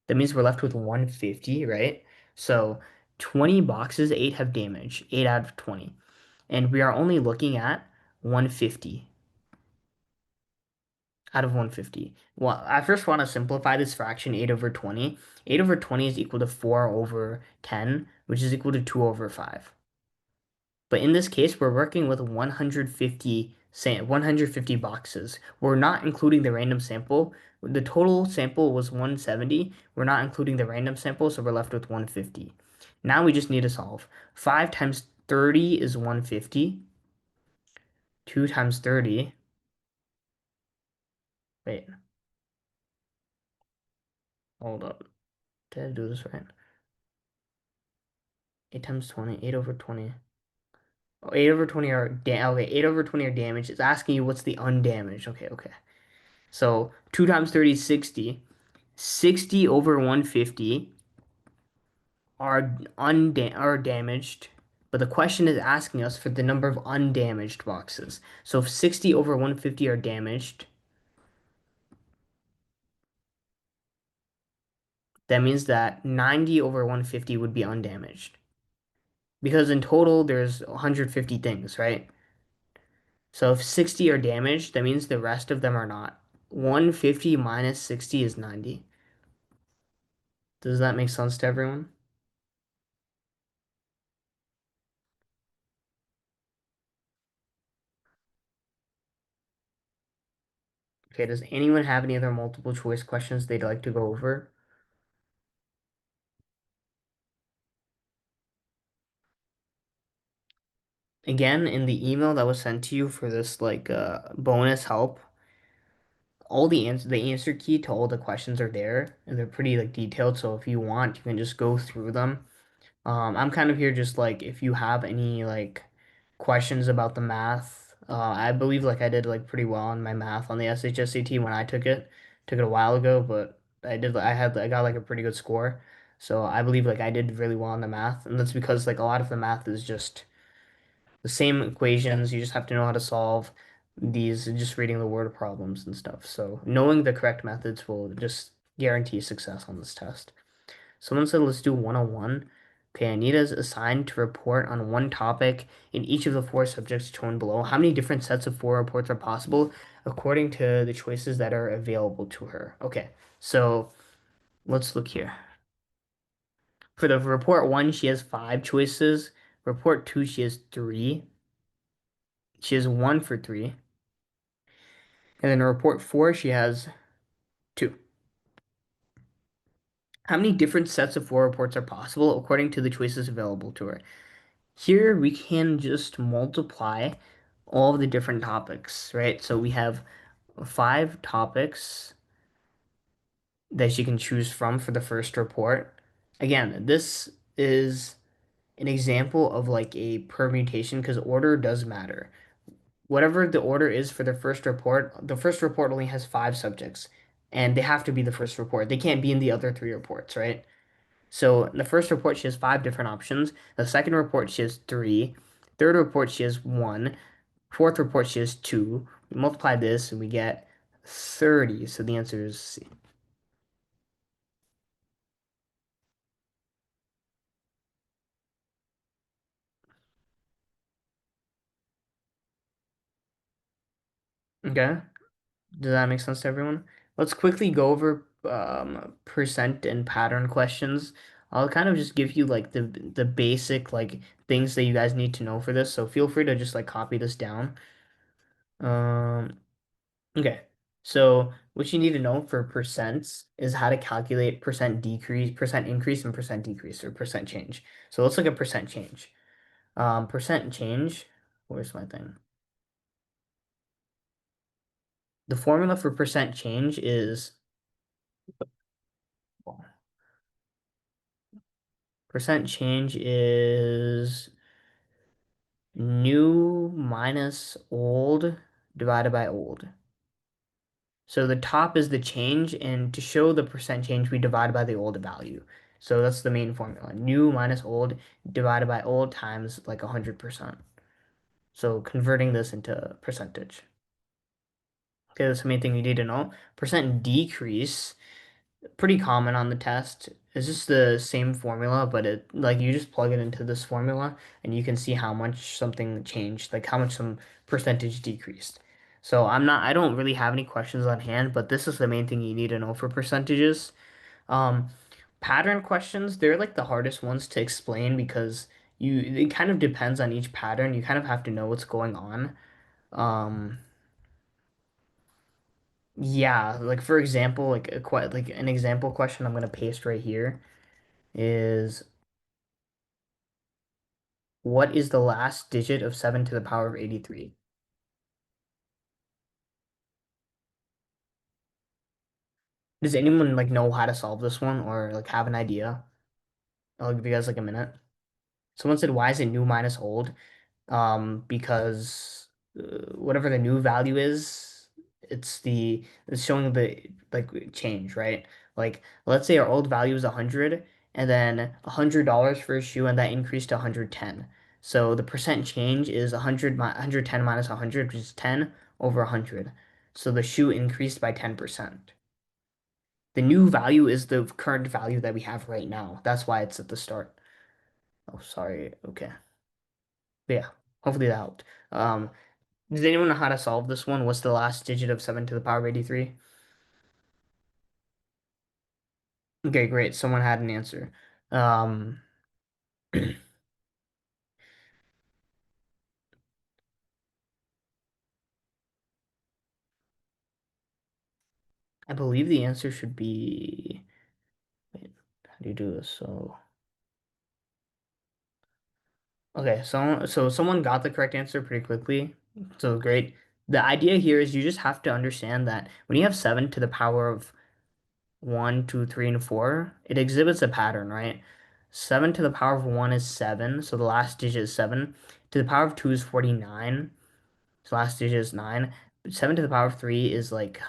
that means we're left with 150, right? So 20 boxes, 8 have damage, 8 out of 20. And we are only looking at 150 out of 150. Well, I first want to simplify this fraction 8 over 20. 8 over 20 is equal to 4 over 10, which is equal to 2 over 5. But in this case, we're working with 150 boxes. We're not including the random sample. The total sample was 170. We're not including the random sample, so we're left with 150. Now we just need to solve. 5 times 30 is 150. 2 times 30. Wait, hold up. Did I do this right? 8 times 20, 8 over 20. Oh, 8 over 20 are okay, 8 over 20 are damaged. It's asking you what's the undamaged. Okay, okay. So 2 times 30 is 60. 60 over 150 are damaged, but the question is asking us for the number of undamaged boxes. So if 60 over 150 are damaged, that means that 90 over 150 would be undamaged. Because in total, there's 150 things, right? So if 60 are damaged, that means the rest of them are not. 150 minus 60 is 90. Does that make sense to everyone? Okay, does anyone have any other multiple choice questions they'd like to go over? Again, in the email that was sent to you for this like bonus help, all the answer key to all the questions are there and they're pretty like detailed. So if you want, you can just go through them. I'm kind of here just like if you have any like questions about the math. I believe like I did like pretty well on my math on the SHSAT when I took it. Took it a while ago, but I got like a pretty good score. So I believe like I did really well on the math, and that's because like a lot of the math is just the same equations. You just have to know how to solve these, just reading the word problems and stuff. So knowing the correct methods will just guarantee success on this test. Someone said, let's do 101. Okay, Anita is assigned to report on one topic in each of the four subjects shown below. How many different sets of four reports are possible according to the choices that are available to her? Okay, so let's look here. For the report one, she has five choices. Report two, she has three. She has one for three. And then report four, she has two. How many different sets of four reports are possible according to the choices available to her? Here we can just multiply all of the different topics, right? So we have five topics that she can choose from for the first report. Again, this is an example of like a permutation because order does matter. Whatever the order is for the first report only has five subjects, and they have to be the first report. They can't be in the other three reports, right? So in the first report, she has five different options. The second report, she has three. Third report, she has one. Fourth report, she has two. We multiply this and we get 30. So the answer is C. Okay. Does that make sense to everyone? Let's quickly go over percent and pattern questions. I'll kind of just give you like the basic like things that you guys need to know for this. So feel free to just like copy this down. Um, okay. So what you need to know for percents is how to calculate percent decrease, percent increase, and percent decrease or percent change. So let's look at percent change. Percent change, where's my thing? The formula for percent change is percent change is new minus old divided by old. So the top is the change, and to show the percent change, we divide by the old value. So that's the main formula. New minus old divided by old times like 100%. So converting this into percentage. Okay, that's the main thing you need to know. Percent decrease, pretty common on the test. It's just the same formula, but it like you just plug it into this formula and you can see how much something changed, like how much some percentage decreased. So I don't really have any questions on hand, but this is the main thing you need to know for percentages. Um, Pattern questions, they're like the hardest ones to explain because it kind of depends on each pattern. You kind of have to know what's going on. Um, yeah, like for example, like an example question I'm gonna paste right here is what is the last digit of 7 to the power of 83? Does anyone like know how to solve this one or like have an idea? I'll give you guys like a minute. Someone said, why is it new minus old? Because whatever the new value is, it's showing the like change, right? Like let's say our old value is 100 and then $100 for a shoe and that increased to 110. So the percent change is 110 minus 100, which is 10 over 100. So the shoe increased by 10%. The new value is the current value that we have right now. That's why it's at the start. Oh, sorry. Okay. But yeah, hopefully that helped. Um, Does anyone know how to solve this one? What's the last digit of 7 to the power of 83? Okay, great. Someone had an answer. Um, I believe the answer should be, wait, how do you do this? So, okay, so someone got the correct answer pretty quickly. So great. The idea here is you just have to understand that when you have 7 to the power of 1, 2, 3, and 4, it exhibits a pattern, right? 7 to the power of 1 is 7, so the last digit is 7. To the power of 2 is 49. So last digit is 9. 7 to the power of 3 is like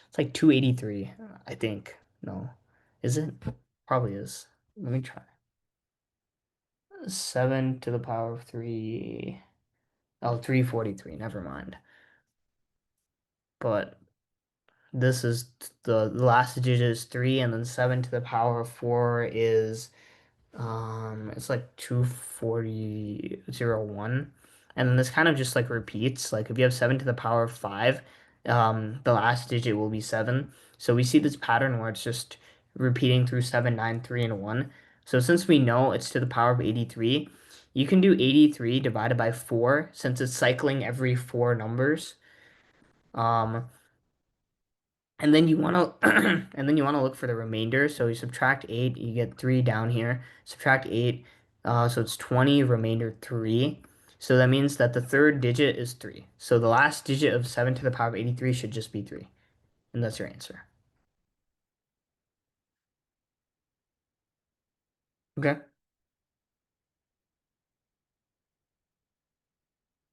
it's like 283, I think. No. Is it? Probably is. Let me try. 7 to the power of 3. Oh, 343. Never mind. But this is the last digit is 3 and then 7 to the power of 4 is it's like 24001. And then this kind of just like repeats. Like if you have 7 to the power of 5, the last digit will be 7. So we see this pattern where it's just repeating through 7, 9, 3, and 1. So since we know it's to the power of 83, you can do 83 divided by 4 since it's cycling every 4 numbers. Um, and then you want to and then you want to look for the remainder. So you subtract 8, you get 3 down here. Subtract 8, so it's 20, remainder 3. So that means that the third digit is 3. So the last digit of 7 to the power of 83 should just be 3. And that's your answer. Okay.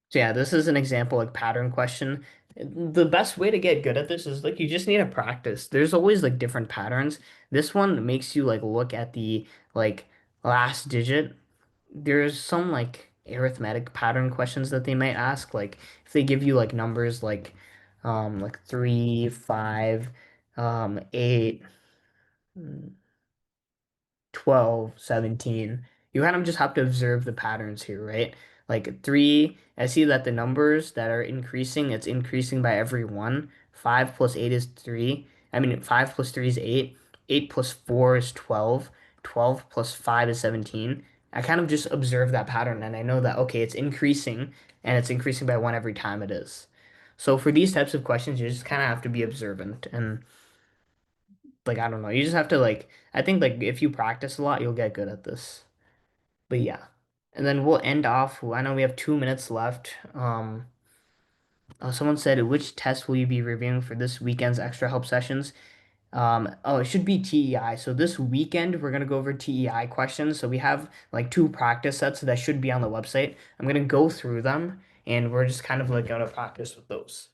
So yeah, this is an example like pattern question. The best way to get good at this is like you just need to practice. There's always like different patterns. This one makes you like look at the like last digit. There's some like arithmetic pattern questions that they might ask. Like if they give you like numbers like 3, 5, 8, 12, 17. You kind of just have to observe the patterns here, right? Like 3, I see that the numbers that are increasing, it's increasing by every one. 5 plus 8 is 3. I mean, 5 plus 3 is 8. 8 plus 4 is 12. 12 plus 5 is 17. I kind of just observe that pattern and I know that, okay, it's increasing and it's increasing by one every time it is. So for these types of questions, you just kind of have to be observant and like I don't know. You just have to like I think like if you practice a lot, you'll get good at this. But yeah. And then we'll end off. I know we have 2 minutes left. Someone said, which test will you be reviewing for this weekend's extra help sessions? Oh, it should be TEI. So this weekend we're gonna go over TEI questions. So we have like 2 practice sets that should be on the website. I'm gonna go through them and we're just kind of like gonna practice with those.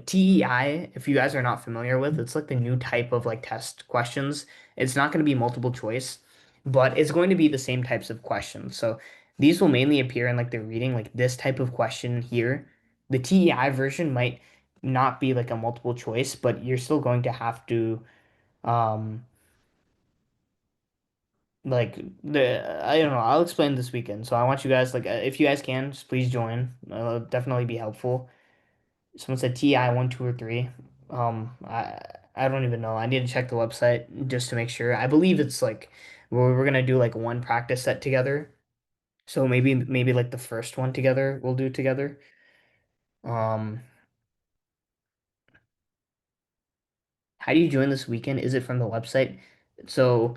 TEI, if you guys are not familiar with, it's like the new type of like test questions. It's not gonna be multiple choice, but it's going to be the same types of questions. So these will mainly appear in like the reading, like this type of question here. The TEI version might not be like a multiple choice, but you're still going to have to um like the I don't know, I'll explain this weekend. So I want you guys like if you guys can, just please join. It'll definitely be helpful. Someone said TI 1, 2, or 3. I don't even know. I need to check the website just to make sure. I believe it's like we're gonna do like one practice set together. So maybe like the first one together we'll do together. Um how do you join this weekend? Is it from the website? So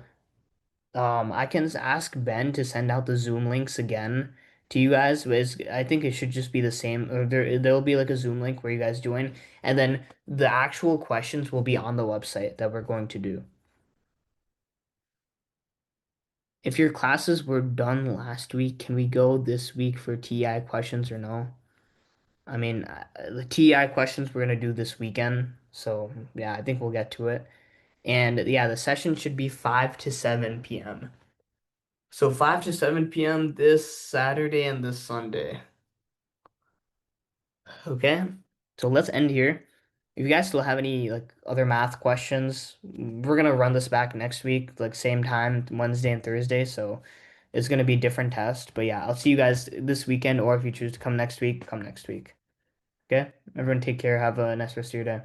I can ask Ben to send out the Zoom links again to you guys. But I think it should just be the same. Or there'll be like a Zoom link where you guys join, and then the actual questions will be on the website that we're going to do. If your classes were done last week, can we go this week for TI questions or no? I mean, the TI questions we're gonna do this weekend, so yeah, I think we'll get to it. And yeah, the session should be 5 to 7 p.m. So 5 to 7 p.m. this Saturday and this Sunday. Okay, so let's end here. If you guys still have any like other math questions, we're gonna run this back next week, like same time, Wednesday and Thursday. So it's gonna be a different test. But yeah, I'll see you guys this weekend, or if you choose to come next week, come next week. Okay? Everyone take care. Have a nice rest of your day.